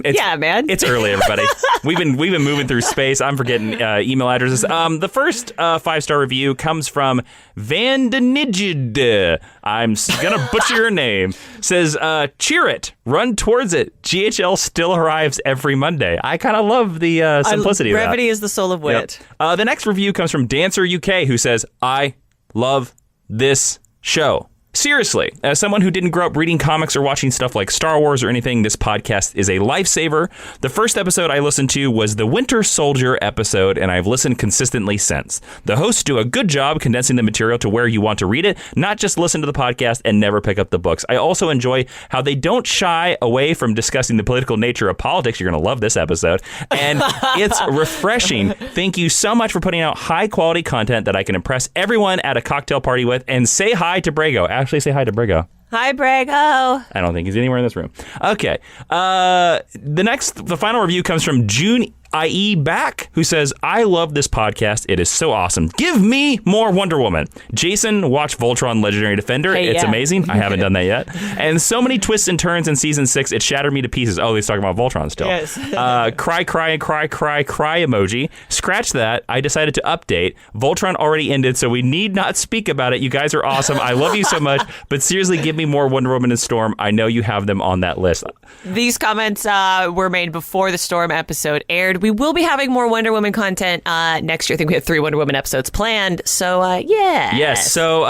Yeah, man. It's early, everybody. We've been moving through space. I'm forgetting email addresses. The first 5-star review comes from Vandenigid. I'm gonna butcher your name. Says, cheer it, run towards it. GHL still arrives every Monday. I kind of love the simplicity of that. Brevity is the soul of wit. Yep. The next review comes from Dancer UK, who says, I love this show. Seriously, as someone who didn't grow up reading comics or watching stuff like Star Wars or anything, this podcast is a lifesaver. The first episode I listened to was the Winter Soldier episode, and I've listened consistently since. The hosts do a good job condensing the material to where you want to read it, not just listen to the podcast and never pick up the books. I also enjoy how they don't shy away from discussing the political nature of politics. You're going to love this episode. And it's refreshing. Thank you so much for putting out high-quality content that I can impress everyone at a cocktail party with. And say hi to Brago. Actually, say hi to Brigo. Hi, Brago. I don't think he's anywhere in this room. Okay. The final review comes from June IE Back, who says, I love this podcast. It is so awesome. Give me more Wonder Woman. Jason, watch Voltron Legendary Defender. It's amazing. I haven't done that yet. And so many twists and turns in season 6. It shattered me to pieces. Oh, he's talking about Voltron still. Yes. Cry emoji. Scratch that. I decided to update. Voltron already ended, so we need not speak about it. You guys are awesome. I love you so much. But seriously, give me more Wonder Woman and Storm. I know you have them on that list. These comments were made before the Storm episode aired. We will be having more Wonder Woman content next year. I think we have 3 Wonder Woman episodes planned. So, yeah. Yes. So,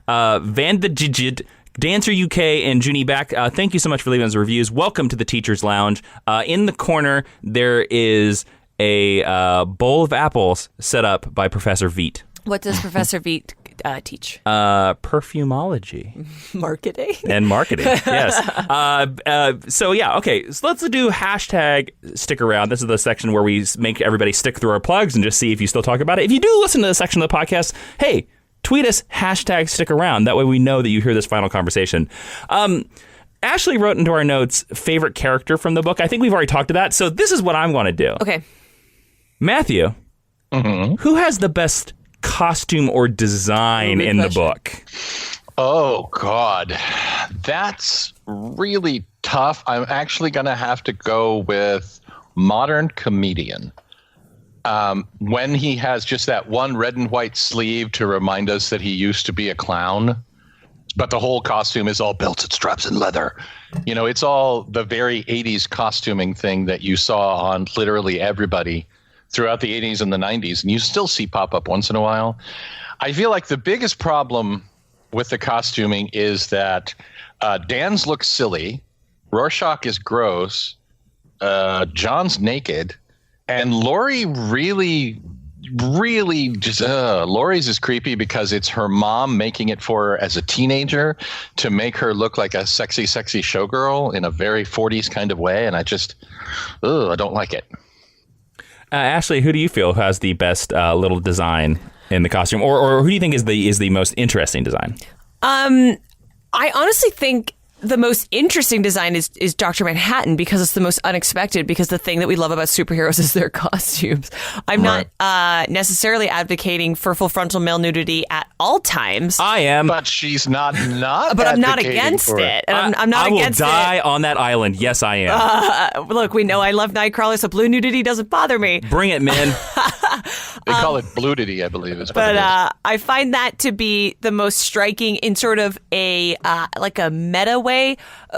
Vandegid, Dancer UK, and Junie Back, thank you so much for leaving those reviews. Welcome to the Teacher's Lounge. In the corner, there is a bowl of apples set up by Professor Veet. What does Professor Veet teach? Perfumology. Marketing. And marketing, yes. So let's do hashtag stick around. This is the section where we make everybody stick through our plugs and just see if you still talk about it. If you do listen to this section of the podcast, hey, tweet us hashtag stick around. That way we know that you hear this final conversation. Ashley wrote into our notes favorite character from the book. I think we've already talked to that. So this is what I'm going to do. Okay. Matthew, who has the best costume or design in the book? Oh, God. That's really tough. I'm actually going to have to go with modern comedian. When he has just that one red and white sleeve to remind us that he used to be a clown, but the whole costume is all belts and straps and leather. You know, it's all the very 80s costuming thing that you saw on literally everybody throughout the 80s and the 90s, and you still see pop up once in a while. I feel like the biggest problem with the costuming is that Dan's looks silly. Rorschach is gross. John's naked. And Lori really just Lori's is creepy because it's her mom making it for her as a teenager to make her look like a sexy showgirl in a very 40s kind of way, and I don't like it. Ashley, who do you feel has the best little design in the costume, or who do you think is the most interesting design? I honestly think the most interesting design is Dr. Manhattan, because it's the most unexpected, because the thing that we love about superheroes is their costumes. I'm not necessarily advocating for full frontal male nudity at all times. I am. But she's not but I'm not against it. And I'm not against it. I will die on that island. Yes, I am. Look, we know I love Nightcrawler, so blue nudity doesn't bother me. Bring it, men. They call it bludity, I believe. Is what it is. I find that to be the most striking in sort of a like a meta way.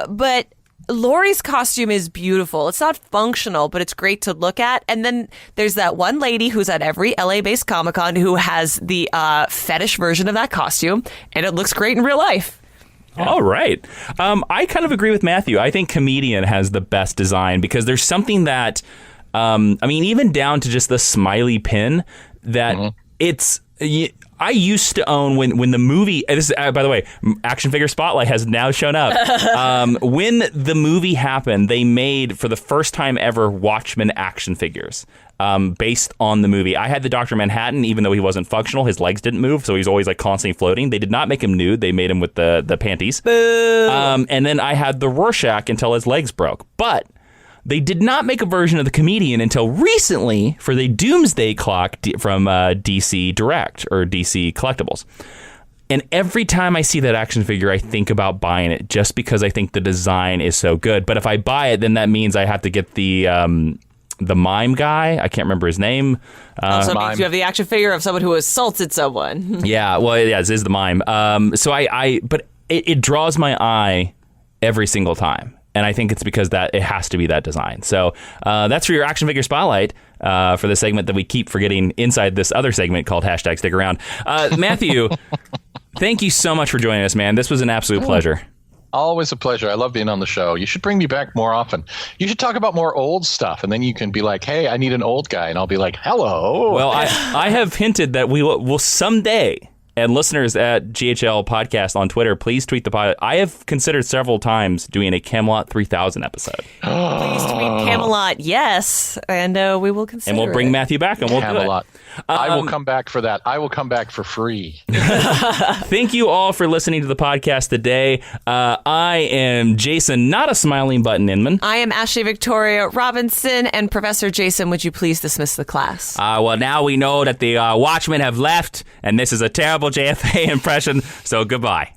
But Lori's costume is beautiful. It's not functional, but it's great to look at. And then there's that one lady who's at every LA-based Comic-Con who has the fetish version of that costume, and it looks great in real life. All right. I kind of agree with Matthew. I think Comedian has the best design because there's something that, even down to just the smiley pin that it's... I used to own when the movie. This is, by the way, Action Figure Spotlight has now shown up. When the movie happened, they made for the first time ever Watchmen action figures based on the movie. I had the Dr. Manhattan, even though he wasn't functional, his legs didn't move, so he's always like constantly floating. They did not make him nude; they made him with the panties. Boo. And then I had the Rorschach until his legs broke, but. They did not make a version of the Comedian until recently for the Doomsday Clock from DC Direct or DC Collectibles. And every time I see that action figure, I think about buying it just because I think the design is so good. But if I buy it, then that means I have to get the mime guy. I can't remember his name. Also means you have the action figure of someone who assaulted someone. Yeah, well, yeah, it is the mime. But it draws my eye every single time. And I think it's because that it has to be that design. So that's for your Action Figure Spotlight for the segment that we keep forgetting inside this other segment called #StickAround. Matthew, thank you so much for joining us, man. This was an absolute pleasure. Always a pleasure. I love being on the show. You should bring me back more often. You should talk about more old stuff, and then you can be like, hey, I need an old guy. And I'll be like, hello. Well, I have hinted that we will someday... And listeners at GHL Podcast on Twitter, please tweet the pod. I have considered several times doing a Camelot 3000 episode. Please tweet Camelot, yes, and we will consider And we'll bring Matthew back, and we'll Camelot. do it. I will come back for that. I will come back for free. Thank you all for listening to the podcast today. I am Jason, not a smiling button Inman. I am Ashley Victoria Robinson, and Professor Jason, would you please dismiss the class? Well, now we know that the Watchmen have left, and this is a terrible JFA impression, so goodbye.